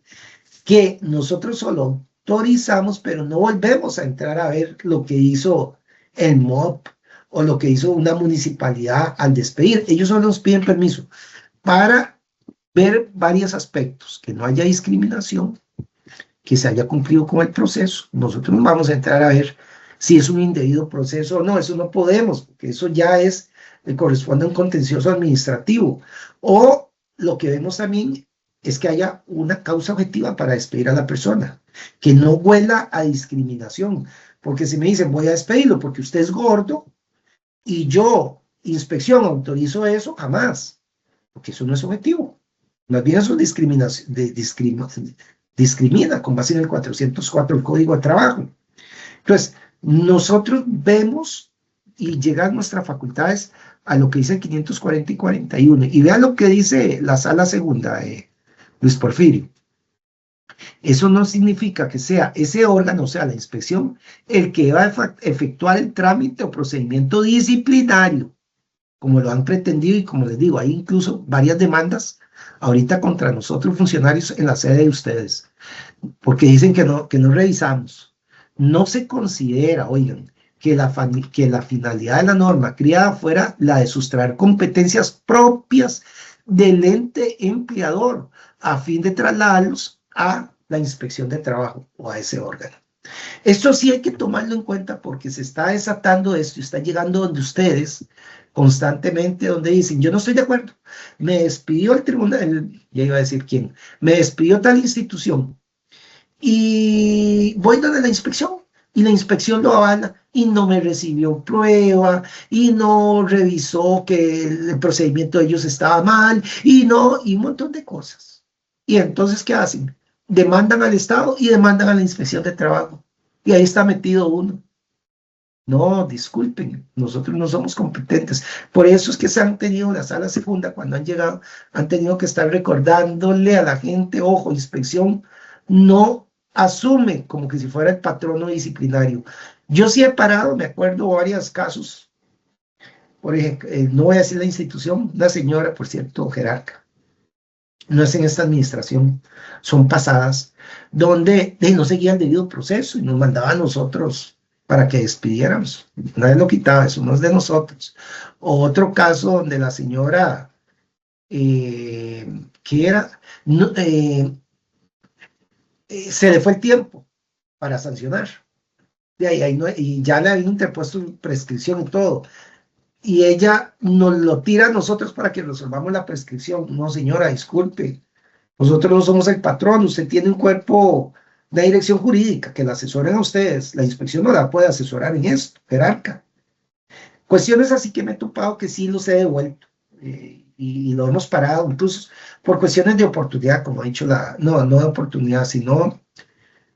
que nosotros solo autorizamos, pero no volvemos a entrar a ver lo que hizo el MOP o lo que hizo una municipalidad al despedir. Ellos solo nos piden permiso para ver varios aspectos, que no haya discriminación, que se haya cumplido con el proceso. Nosotros no vamos a entrar a ver si es un indebido proceso o no, eso no podemos, porque eso ya es, le corresponde a un contencioso administrativo. O lo que vemos también es que haya una causa objetiva para despedir a la persona, que no huela a discriminación, porque si me dicen voy a despedirlo porque usted es gordo y yo, inspección, autorizo eso, jamás, porque eso no es objetivo. Más bien eso discrimina con base en el 404 del Código de Trabajo. Entonces, nosotros vemos y llegan nuestras facultades a lo que dice el 540 y 41. Y vean lo que dice la Sala Segunda, Luis Porfirio. Eso no significa que sea ese órgano, o sea, la inspección, el que va a efectuar el trámite o procedimiento disciplinario, como lo han pretendido, y como les digo, hay incluso varias demandas ahorita contra nosotros funcionarios en la sede de ustedes, porque dicen que no revisamos. No se considera, oigan, que la finalidad de la norma criada fuera la de sustraer competencias propias del ente empleador a fin de trasladarlos a la inspección de trabajo o a ese órgano. Esto sí hay que tomarlo en cuenta porque se está desatando esto y está llegando donde ustedes constantemente, donde dicen, yo no estoy de acuerdo, me despidió el tribunal, ya iba a decir quién, me despidió tal institución y voy donde la inspección y la inspección lo avala y no me recibió prueba y no revisó que el procedimiento de ellos estaba mal y un montón de cosas. Y entonces, ¿qué hacen? Demandan al Estado y demandan a la inspección de trabajo. Y ahí está metido uno. No, disculpen, nosotros no somos competentes. Por eso es que se han tenido la Sala Segunda, cuando han llegado, han tenido que estar recordándole a la gente, ojo, inspección no asume como que si fuera el patrono disciplinario. Yo sí he parado, me acuerdo varios casos, por ejemplo, no voy a decir la institución, una señora, por cierto, jerarca, no es en esta administración, son pasadas, donde no seguía el debido proceso y nos mandaba a nosotros para que despidiéramos. Nadie lo quitaba, eso no es de nosotros. O otro caso donde la señora, que era, no, se le fue el tiempo para sancionar. De ahí no, y ya le habían interpuesto prescripción y todo. Y ella nos lo tira a nosotros para que resolvamos la prescripción. No, señora, disculpe. Nosotros no somos el patrón. Usted tiene un cuerpo una dirección jurídica que la asesoren a ustedes, la inspección no la puede asesorar en esto, jerarca. Cuestiones así que me he topado que sí los he devuelto y lo hemos parado, incluso por cuestiones de oportunidad, como ha dicho no de oportunidad, sino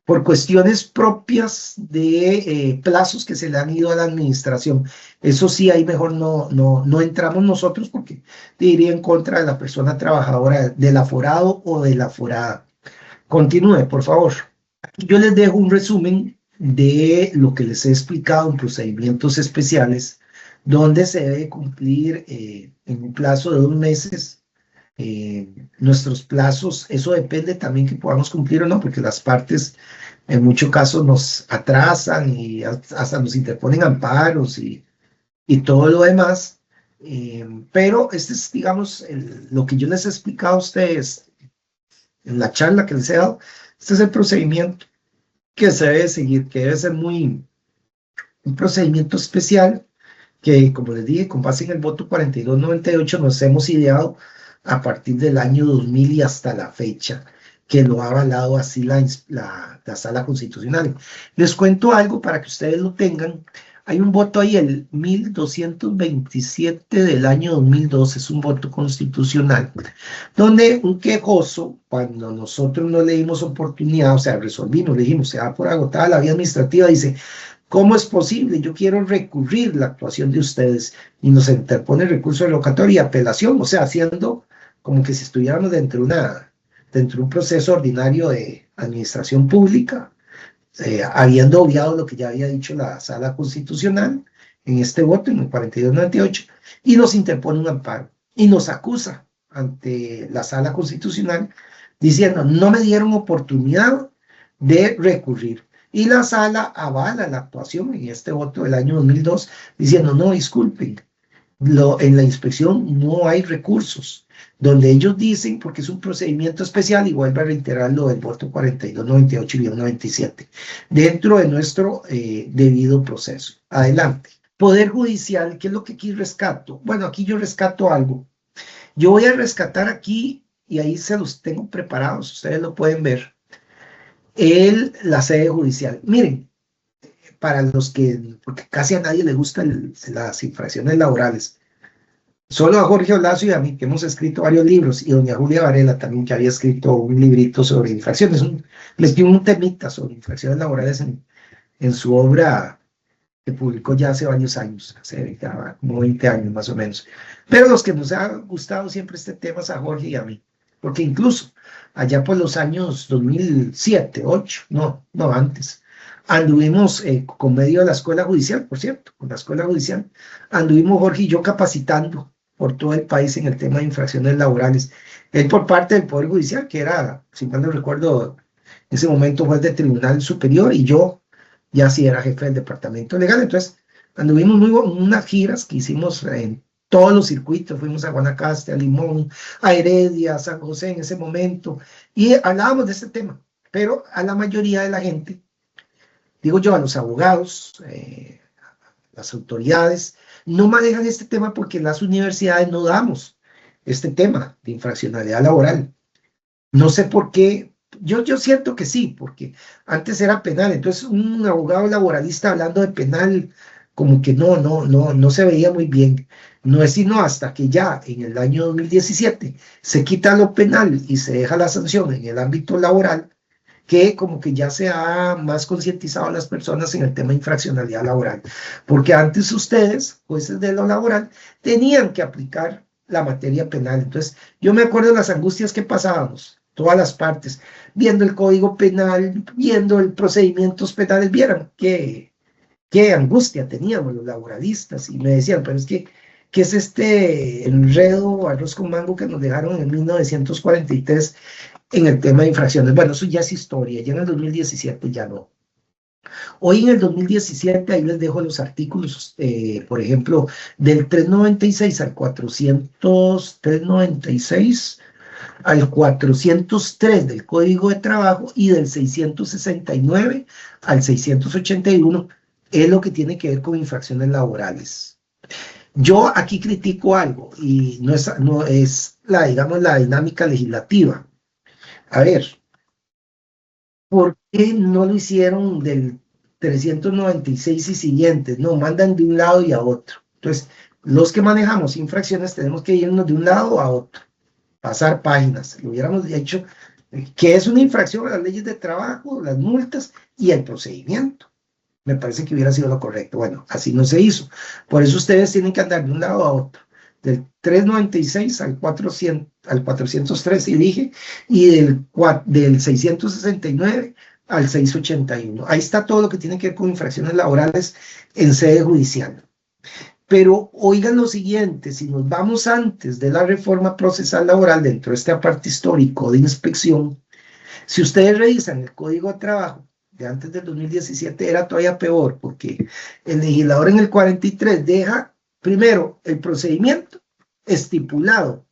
por cuestiones propias de plazos que se le han ido a la administración. Eso sí, ahí mejor no entramos nosotros porque iría en contra de la persona trabajadora, del aforado o de la aforada. Continúe, por favor. Aquí yo les dejo un resumen de lo que les he explicado en procedimientos especiales, donde se debe cumplir en un plazo de 2 meses nuestros plazos. Eso depende también que podamos cumplir o no, porque las partes en muchos casos nos atrasan y hasta nos interponen amparos y todo lo demás. Pero este es, digamos, lo que yo les he explicado a ustedes en la charla que les he dado. Este es el procedimiento que se debe seguir, que debe ser un procedimiento especial que, como les dije, con base en el voto 4298 nos hemos ideado a partir del año 2000 y hasta la fecha, que lo ha avalado así la Sala Constitucional. Les cuento algo para que ustedes lo tengan. Hay un voto ahí, el 1227 del año 2002, es un voto constitucional, donde un quejoso, cuando nosotros no le dimos oportunidad, o sea, resolvimos, le dijimos, se da por agotada la vía administrativa, dice, ¿cómo es posible? Yo quiero recurrir la actuación de ustedes, y nos interpone recurso de revocatoria y apelación, o sea, haciendo como que si estuviéramos dentro de un proceso ordinario de administración pública, habiendo obviado lo que ya había dicho la Sala Constitucional en este voto, en el 4298, y nos interpone un amparo y nos acusa ante la Sala Constitucional diciendo, no me dieron oportunidad de recurrir. Y la Sala avala la actuación en este voto del año 2002, diciendo, no, disculpen, en la inspección no hay recursos, donde ellos dicen, porque es un procedimiento especial, y vuelvo a reiterar lo del voto 4298 y 97, dentro de nuestro debido proceso. Adelante. Poder Judicial, ¿qué es lo que aquí rescato? Bueno, aquí yo rescato algo. Yo voy a rescatar aquí, y ahí se los tengo preparados, ustedes lo pueden ver, la sede judicial. Miren, para los que, porque casi a nadie le gustan las infracciones laborales, solo a Jorge Olazo y a mí, que hemos escrito varios libros, y doña Julia Varela también, que había escrito un librito sobre infracciones, les dio un temita sobre infracciones laborales en su obra que publicó ya hace varios años, hace ya como 20 años más o menos. Pero los que nos ha gustado siempre este tema es a Jorge y a mí, porque incluso allá por los años 2007, 2008, no antes, anduvimos con medio de la Escuela Judicial, por cierto, con la Escuela Judicial, anduvimos Jorge y yo capacitando por todo el país en el tema de infracciones laborales. Él por parte del Poder Judicial, que era, si mal no recuerdo, en ese momento juez de Tribunal Superior, y yo ya sí era jefe del Departamento Legal. Entonces, anduvimos unas giras que hicimos en todos los circuitos, fuimos a Guanacaste, a Limón, a Heredia, a San José en ese momento, y hablábamos de este tema, pero a la mayoría de la gente, digo yo, a los abogados, las autoridades, no manejan este tema porque en las universidades no damos este tema de infraccionalidad laboral. No sé por qué, yo siento que sí, porque antes era penal, entonces un abogado laboralista hablando de penal, como que no se veía muy bien. No es sino hasta que ya en el año 2017 se quita lo penal y se deja la sanción en el ámbito laboral, que como que ya se ha más concientizado a las personas en el tema de infraccionalidad laboral. Porque antes ustedes, jueces de lo laboral, tenían que aplicar la materia penal. Entonces, yo me acuerdo de las angustias que pasábamos, todas las partes, viendo el código penal, viendo el procedimientos penales, vieran qué angustia teníamos los laboralistas, y me decían, pero es que, ¿qué es este enredo, arroz con mango que nos dejaron en 1943 en el tema de infracciones? Bueno, eso ya es historia, ya en el 2017 ya no. Hoy en el 2017, ahí les dejo los artículos, por ejemplo, del 396 al 396 al 403 del Código de Trabajo, y del 669 al 681, es lo que tiene que ver con infracciones laborales. Yo aquí critico algo, y no es digamos, la dinámica legislativa. A ver, ¿por qué no lo hicieron del 396 y siguientes? No, mandan de un lado y a otro. Entonces, los que manejamos infracciones tenemos que irnos de un lado a otro, pasar páginas. Lo hubiéramos hecho, que es una infracción a las leyes de trabajo, las multas y el procedimiento. Me parece que hubiera sido lo correcto. Bueno, así no se hizo. Por eso ustedes tienen que andar de un lado a otro, del 396 al 400, al 413, y dije, y del 669 al 681. Ahí está todo lo que tiene que ver con infracciones laborales en sede judicial. Pero oigan lo siguiente, si nos vamos antes de la reforma procesal laboral dentro de este aparte histórico de inspección, si ustedes revisan el Código de Trabajo de antes del 2017, era todavía peor, porque el legislador en el 43 deja primero el procedimiento estipulado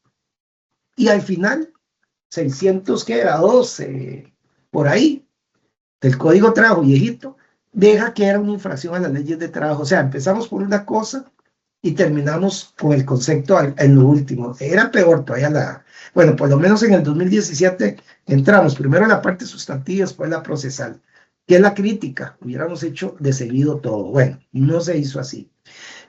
y al final 600 que era 12 por ahí del Código de Trabajo viejito, deja que era una infracción a las leyes de trabajo. O sea, empezamos por una cosa y terminamos con el concepto en lo último. Era peor todavía bueno, por lo menos en el 2017 entramos primero en la parte sustantiva, después la procesal, que es la crítica. Hubiéramos hecho de seguido todo. Bueno, no se hizo así.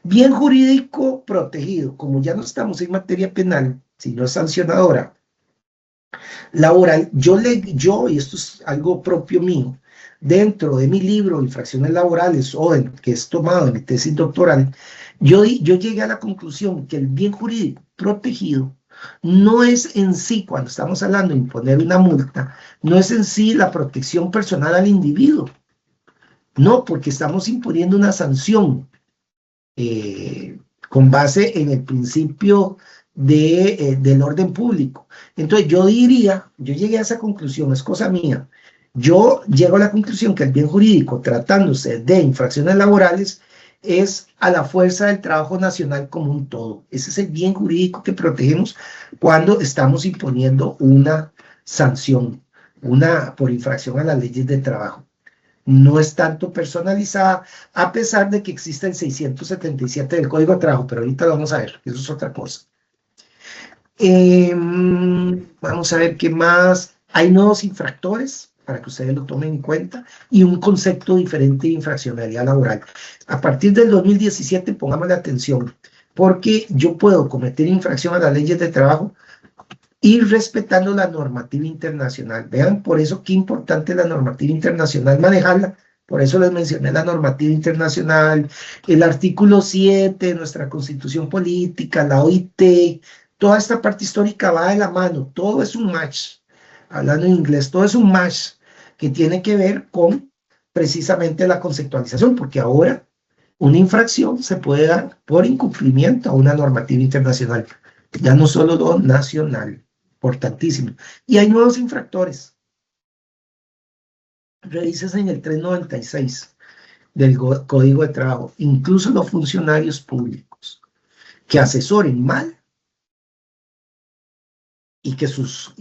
Bien jurídico protegido, como ya no estamos en materia penal, sino sancionadora laboral, yo, y esto es algo propio mío, dentro de mi libro, Infracciones Laborales, o que es tomado en mi tesis doctoral, yo llegué a la conclusión que el bien jurídico protegido no es en sí, cuando estamos hablando de imponer una multa, no es en sí la protección personal al individuo, no, porque estamos imponiendo una sanción con base en el principio del orden público. Entonces yo llegué a esa conclusión, es cosa mía, yo llego a la conclusión que el bien jurídico, tratándose de infracciones laborales, es a la fuerza del trabajo nacional como un todo. Ese es el bien jurídico que protegemos cuando estamos imponiendo una sanción, por infracción a las leyes de trabajo. No es tanto personalizada, a pesar de que existe el 677 del Código de Trabajo, pero ahorita lo vamos a ver, eso es otra cosa. Vamos a ver qué más. Hay nuevos infractores, para que ustedes lo tomen en cuenta, y un concepto diferente de infraccionalidad laboral. A partir del 2017, pongamos la atención, porque yo puedo cometer infracción a las leyes de trabajo y respetando la normativa internacional. Vean, por eso qué importante es la normativa internacional, manejarla. Por eso les mencioné la normativa internacional, el artículo 7 de nuestra Constitución Política, la OIT, toda esta parte histórica va de la mano, todo es un match, hablando en inglés, todo es un match que tiene que ver con precisamente la conceptualización, porque ahora una infracción se puede dar por incumplimiento a una normativa internacional, ya no solo lo nacional. Importantísimo. Y hay nuevos infractores. Revises en el 396 del Código de Trabajo, incluso los funcionarios públicos que asesoren mal y que sus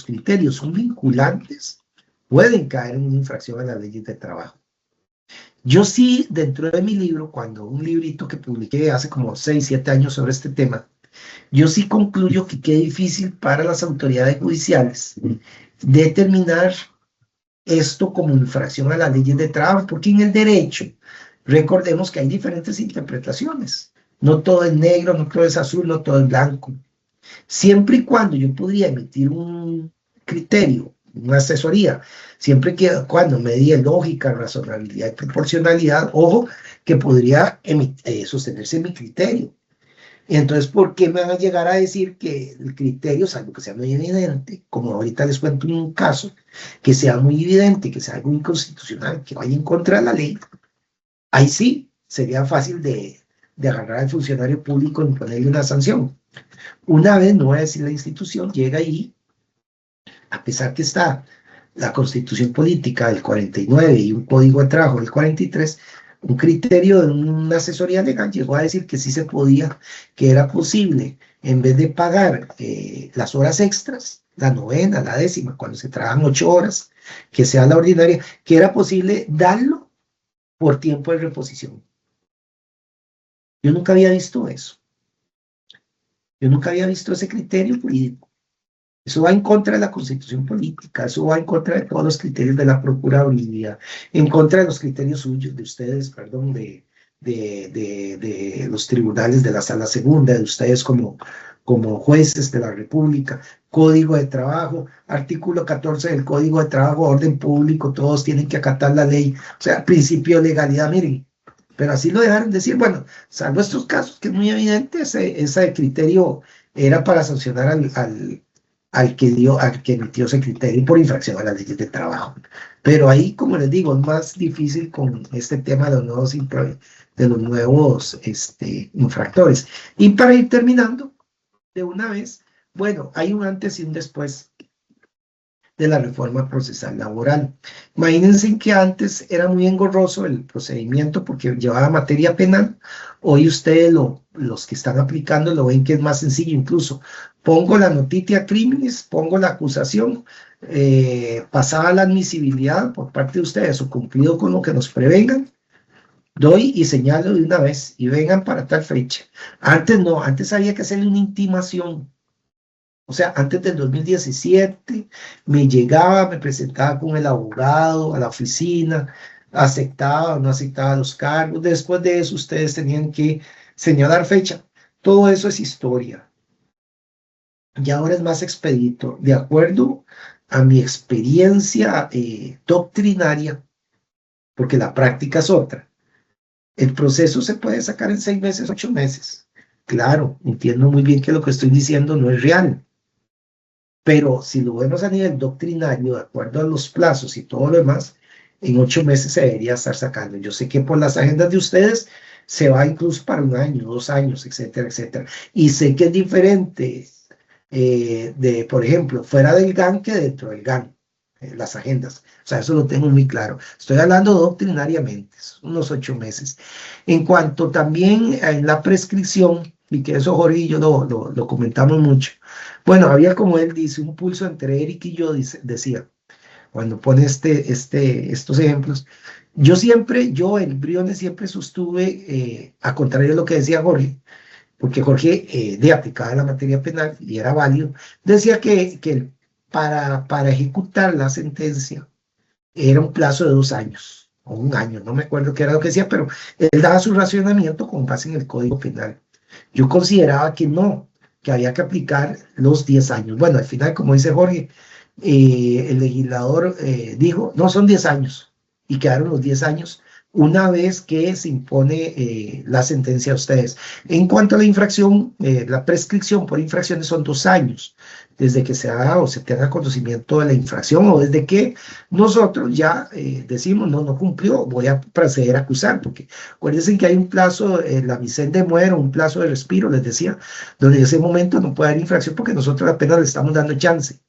criterios son vinculantes, pueden caer en una infracción a las leyes de trabajo. Yo sí, dentro de mi libro, un librito que publiqué hace como 6, 7 años sobre este tema, yo sí concluyo que qué difícil para las autoridades judiciales determinar esto como infracción a las leyes de trabajo, porque en el derecho, recordemos que hay diferentes interpretaciones. No todo es negro, no todo es azul, no todo es blanco. Siempre y cuando yo podría emitir un criterio, una asesoría, siempre que cuando medie lógica, razonabilidad y proporcionalidad, ojo, que podría sostenerse mi criterio. Y entonces, ¿por qué me van a llegar a decir que el criterio, salvo que sea muy evidente, como ahorita les cuento en un caso, que sea muy evidente, que sea algo inconstitucional, que vaya en contra de la ley? Ahí sí, sería fácil de agarrar al funcionario público y ponerle una sanción. Una vez, no voy a decir la institución, llega ahí, a pesar que está la Constitución Política del 49 y un Código de Trabajo del 43, un criterio de una asesoría legal llegó a decir que sí se podía, que era posible, en vez de pagar las horas extras, la novena, la décima, cuando se trabajan 8 horas, que sea la ordinaria, que era posible darlo por tiempo de reposición. Yo nunca había visto eso. Yo nunca había visto ese criterio jurídico. Eso va en contra de la Constitución política, eso va en contra de todos los criterios de la Procuraduría, en contra de los criterios suyos, de ustedes, perdón, de los tribunales de la Sala Segunda, de ustedes como jueces de la República. Código de Trabajo, artículo 14 del Código de Trabajo, orden público, todos tienen que acatar la ley, o sea, principio de legalidad, miren. Pero así lo dejaron decir, bueno, salvo estos casos que es muy evidente, ese criterio era para sancionar al que emitió ese criterio por infracción a las leyes de trabajo. Pero ahí, como les digo, es más difícil con este tema de los nuevos infractores. Y para ir terminando de una vez, bueno, hay un antes y un después de la reforma procesal laboral. Imagínense que antes era muy engorroso el procedimiento porque llevaba materia penal. Hoy ustedes, los que están aplicando, lo ven que es más sencillo. Incluso pongo la noticia criminis, pongo la acusación, pasaba la admisibilidad por parte de ustedes o cumplido con lo que nos prevengan, doy y señalo de una vez y vengan para tal fecha. Antes no, antes había que hacerle una intimación. O sea, antes del 2017 me llegaba, me presentaba con el abogado a la oficina, aceptaba o no aceptaba los cargos. Después de eso, ustedes tenían que señalar fecha. Todo eso es historia. Y ahora es más expedito. De acuerdo a mi experiencia doctrinaria, porque la práctica es otra. El proceso se puede sacar en 6 meses, 8 meses. Claro, entiendo muy bien que lo que estoy diciendo no es real. Pero si lo vemos a nivel doctrinario, de acuerdo a los plazos y todo lo demás, en 8 meses se debería estar sacando. Yo sé que por las agendas de ustedes se va incluso para 1 año, 2 años, etcétera, etcétera. Y sé que es diferente por ejemplo, fuera del GAN que dentro del GAN, las agendas. O sea, eso lo tengo muy claro. Estoy hablando doctrinariamente, unos 8 meses. En cuanto también en la prescripción, y que eso Jorge y yo lo comentamos mucho. Bueno, había, como él dice, un pulso entre Eric y yo, decía, cuando pone estos ejemplos. En Briones siempre sostuve, a contrario de lo que decía Jorge, porque Jorge de aplicaba la materia penal y era válido, decía que para ejecutar la sentencia era un plazo de 2 años, o 1 año, no me acuerdo qué era lo que decía, pero él daba su racionamiento con base en el Código Penal. Yo consideraba que no, que había que aplicar los 10 años. Bueno, al final, como dice Jorge, el legislador dijo, no, son 10 años, y quedaron los 10 años una vez que se impone la sentencia a ustedes. En cuanto a la infracción, la prescripción por infracciones son 2 años, desde que se haga o se tenga conocimiento de la infracción o desde que nosotros ya decimos, no cumplió, voy a proceder a acusar, porque acuérdense que hay un plazo, la misen de muero, un plazo de respiro, les decía, donde en ese momento no puede haber infracción porque nosotros apenas le estamos dando chance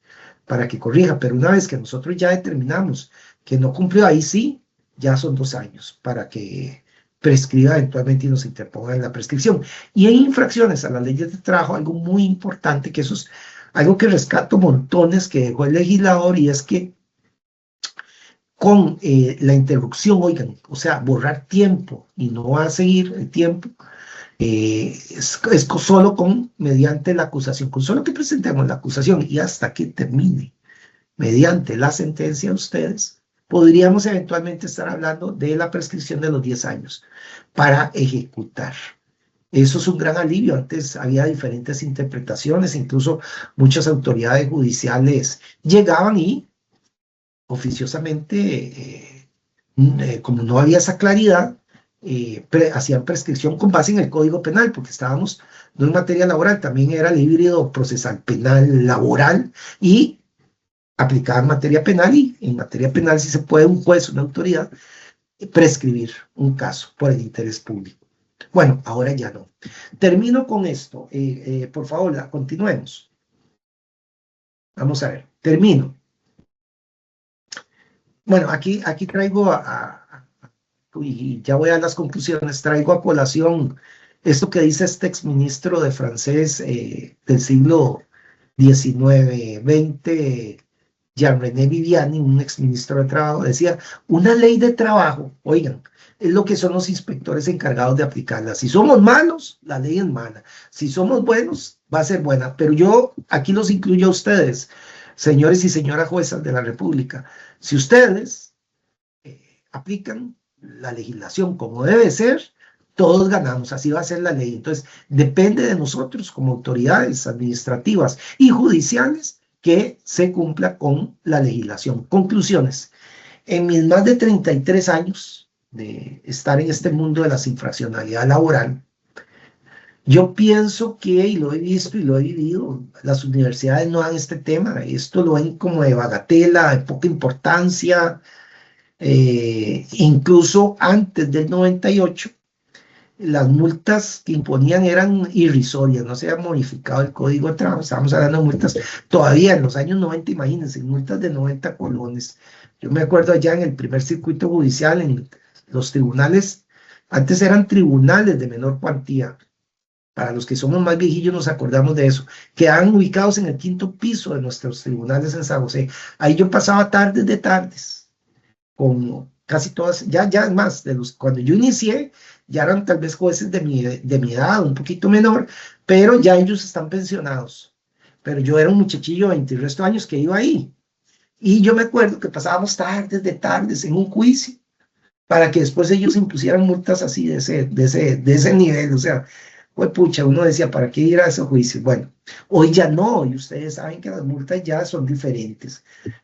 para que corrija, pero una vez que nosotros ya determinamos que no cumplió, ahí sí, ya son 2 años para que prescriba eventualmente y nos interponga en la prescripción. Y en infracciones a las leyes de trabajo, algo muy importante, que eso es algo que rescato montones que dejó el legislador, y es que con la interrupción, oigan, o sea, borrar tiempo y no va a seguir el tiempo, es solo mediante la acusación, con solo que presentemos la acusación y hasta que termine mediante la sentencia a ustedes, podríamos eventualmente estar hablando de la prescripción de los 10 años para ejecutar. Eso es un gran alivio. Antes había diferentes interpretaciones, incluso muchas autoridades judiciales llegaban y oficiosamente, como no había esa claridad, hacían prescripción con base en el Código Penal, porque estábamos no en materia laboral, también era el híbrido procesal penal laboral, y aplicada en materia penal, y en materia penal sí se puede un juez, una autoridad, prescribir un caso por el interés público. Bueno, ahora ya no. Termino con esto. Por favor, continuemos. Vamos a ver, termino. Bueno, aquí traigo y ya voy a las conclusiones, traigo a colación esto que dice este exministro de francés del siglo XIX, XX, Jean-René Viviani, un exministro de Trabajo, decía, una ley de trabajo, oigan, es lo que son los inspectores encargados de aplicarla. Si somos malos, la ley es mala. Si somos buenos, va a ser buena. Pero yo aquí los incluyo a ustedes, señores y señoras juezas de la República. Si ustedes aplican la legislación como debe ser, todos ganamos, así va a ser la ley. Entonces, depende de nosotros como autoridades administrativas y judiciales que se cumpla con la legislación. Conclusiones. En mis más de 33 años de estar en este mundo de la infraccionalidad laboral, yo pienso que, y lo he visto y lo he vivido, las universidades no dan este tema, esto lo ven como de bagatela, de poca importancia, incluso antes del 98, las multas que imponían eran irrisorias, no se había modificado el Código de Trabajo, estábamos hablando de multas todavía en los años 90, imagínense, multas de 90 colones. Yo me acuerdo allá en el primer circuito judicial, en los tribunales, antes eran tribunales de menor cuantía. Para los que somos más viejillos nos acordamos de eso, quedaban ubicados en el 5º piso de nuestros tribunales en San José. Ahí yo pasaba tardes de tardes, con casi todas, ya más, cuando yo inicié, ya eran tal vez jueces de mi edad, un poquito menor, pero ya ellos están pensionados. Pero yo era un muchachillo de 20 y resto años que iba ahí. Y yo me acuerdo que pasábamos tardes de tardes en un juicio, para que después ellos impusieran multas así de ese nivel, o sea, pues pucha, uno decía, ¿para qué ir a ese juicio? Bueno, hoy ya no, y ustedes saben que las multas ya son diferentes,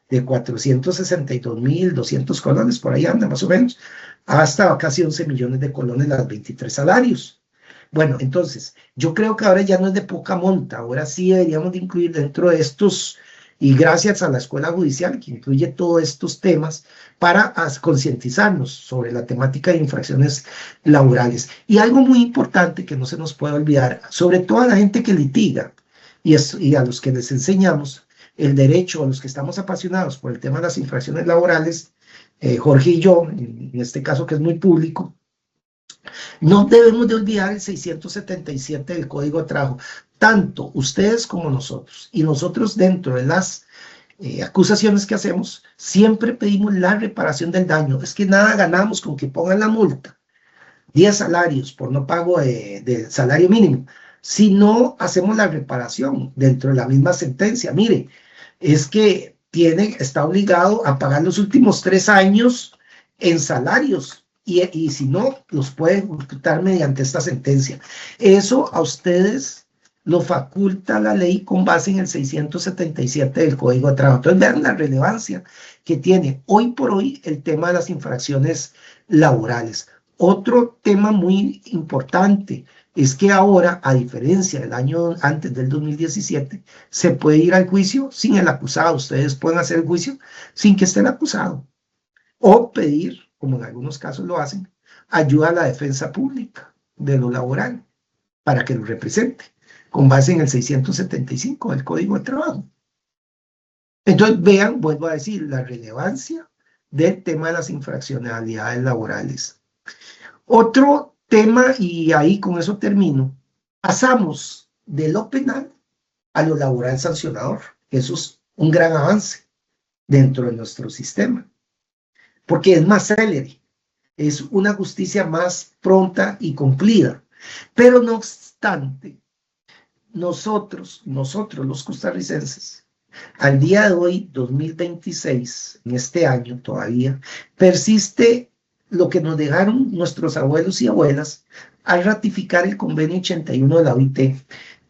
de 462.200 colones, por ahí anda más o menos, hasta casi 11 millones de colones las 23 salarios. Bueno, entonces, yo creo que ahora ya no es de poca monta, ahora sí deberíamos de incluir dentro de estos, y gracias a la Escuela Judicial, que incluye todos estos temas, para concientizarnos sobre la temática de infracciones laborales. Y algo muy importante que no se nos puede olvidar, sobre todo a la gente que litiga y a los que les enseñamos el derecho, a los que estamos apasionados por el tema de las infracciones laborales, Jorge y yo, en este caso que es muy público, no debemos de olvidar el 677 del Código de Trabajo, tanto ustedes como nosotros, y nosotros dentro de las acusaciones que hacemos, siempre pedimos la reparación del daño. Es que nada ganamos con que pongan la multa, 10 salarios por no pago de salario mínimo, si no hacemos la reparación dentro de la misma sentencia. Mire, es que está obligado a pagar los últimos 3 años en salarios, y si no, los puede ejecutar mediante esta sentencia. Eso a ustedes lo faculta la ley con base en el 677 del Código de Trabajo. Entonces vean la relevancia que tiene hoy por hoy el tema de las infracciones laborales. Otro tema muy importante es que ahora, a diferencia del año antes del 2017, se puede ir al juicio sin el acusado. Ustedes pueden hacer el juicio sin que esté el acusado, o pedir, como en algunos casos lo hacen, ayuda a la defensa pública de lo laboral para que lo represente, con base en el 675 del Código de Trabajo. Entonces, vean, vuelvo a decir, la relevancia del tema de las infraccionalidades laborales. Otro tema, y ahí con eso termino, pasamos de lo penal a lo laboral sancionador. Eso es un gran avance dentro de nuestro sistema, porque es más célere, es una justicia más pronta y cumplida. Pero no obstante, nosotros los costarricenses, al día de hoy, 2026, en este año todavía, persiste lo que nos dejaron nuestros abuelos y abuelas al ratificar el convenio 81 de la OIT,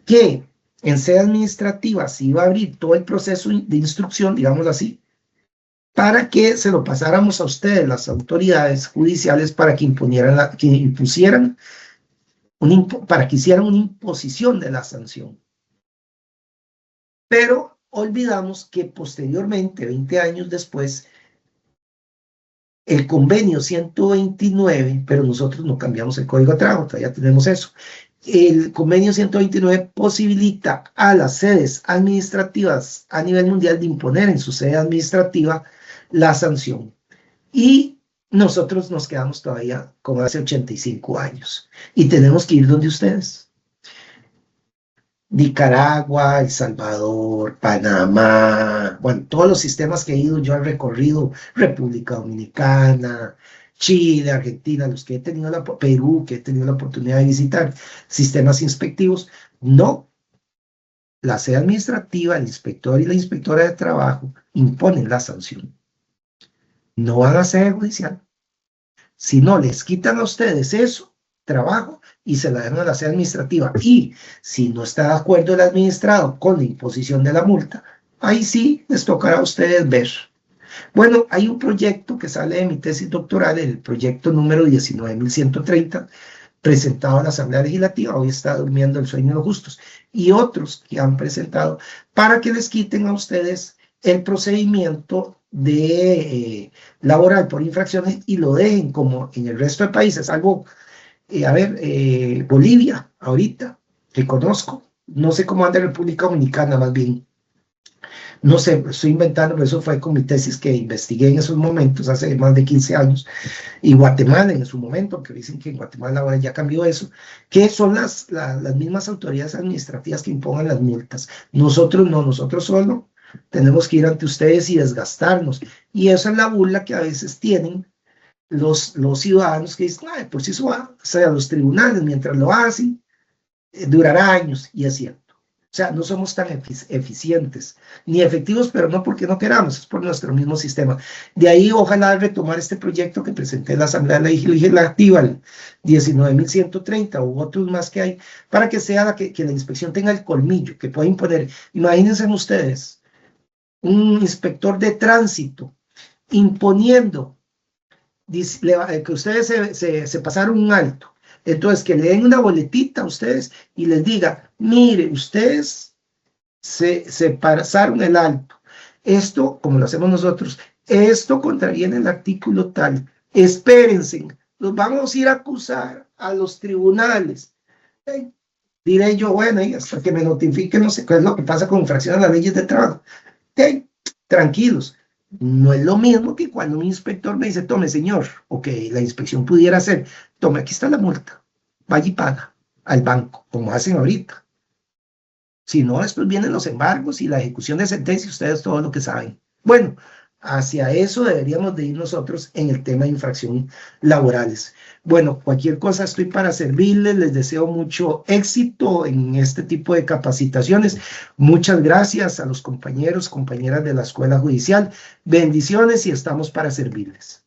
que en sede administrativa se iba a abrir todo el proceso de instrucción, digámoslo así, para que se lo pasáramos a ustedes, las autoridades judiciales, para que para que hicieran una imposición de la sanción. Pero olvidamos que posteriormente, 20 años después, el convenio 129, pero nosotros no cambiamos el Código de Trabajo, todavía tenemos eso. El convenio 129 posibilita a las sedes administrativas a nivel mundial de imponer en su sede administrativa la sanción. Y nosotros nos quedamos todavía como hace 85 años. Y tenemos que ir donde ustedes. Nicaragua, El Salvador, Panamá, bueno, todos los sistemas que he ido yo he recorrido, República Dominicana, Chile, Argentina, los que he tenido Perú, que he tenido la oportunidad de visitar, sistemas inspectivos, no, la sede administrativa, el inspector y la inspectora de trabajo imponen la sanción. No van a sede judicial. Si no les quitan a ustedes eso, trabajo, y se la dan a la sede administrativa. Y si no está de acuerdo el administrado con la imposición de la multa, ahí sí les tocará a ustedes ver. Bueno, hay un proyecto que sale de mi tesis doctoral, el proyecto número 19.130, presentado a la Asamblea Legislativa, hoy está durmiendo el sueño de los justos, y otros que han presentado para que les quiten a ustedes el procedimiento de laboral por infracciones y lo dejen como en el resto de países, algo, Bolivia, ahorita, que conozco, no sé cómo anda República Dominicana más bien, no sé, estoy inventando, pero eso fue con mi tesis que investigué en esos momentos, hace más de 15 años, y Guatemala en su momento, que dicen que en Guatemala ahora ya cambió eso, que son las mismas autoridades administrativas que impongan las multas. Nosotros no, nosotros solo tenemos que ir ante ustedes y desgastarnos. Y esa es la burla que a veces tienen los ciudadanos que dicen, por si eso va, o sea, los tribunales, mientras lo hacen, durará años, y es cierto. O sea, no somos tan eficientes ni efectivos, pero no porque no queramos, es por nuestro mismo sistema. De ahí, ojalá retomar este proyecto que presenté en la Asamblea Legislativa, el 19.130 u otros más que hay, para que sea que la inspección tenga el colmillo, que pueda imponer. Imagínense ustedes, un inspector de tránsito imponiendo que ustedes se pasaron un alto. Entonces, que le den una boletita a ustedes y les diga, mire, ustedes se pasaron el alto. Esto, como lo hacemos nosotros, esto contraviene el artículo tal. Espérense, los vamos a ir a acusar a los tribunales. Diré yo, bueno, y hasta que me notifiquen, no sé qué es lo que pasa con infracciones a las leyes de trabajo. Tranquilos. No es lo mismo que cuando un inspector me dice, tome señor, o que la inspección pudiera hacer, tome, aquí está la multa, vaya y paga al banco, como hacen ahorita. Si no, después vienen los embargos y la ejecución de sentencia, ustedes todo lo que saben. Bueno, hacia eso deberíamos de ir nosotros en el tema de infracción laborales. Bueno, cualquier cosa estoy para servirles, les deseo mucho éxito en este tipo de capacitaciones. Muchas gracias a los compañeros, compañeras de la Escuela Judicial. Bendiciones y estamos para servirles.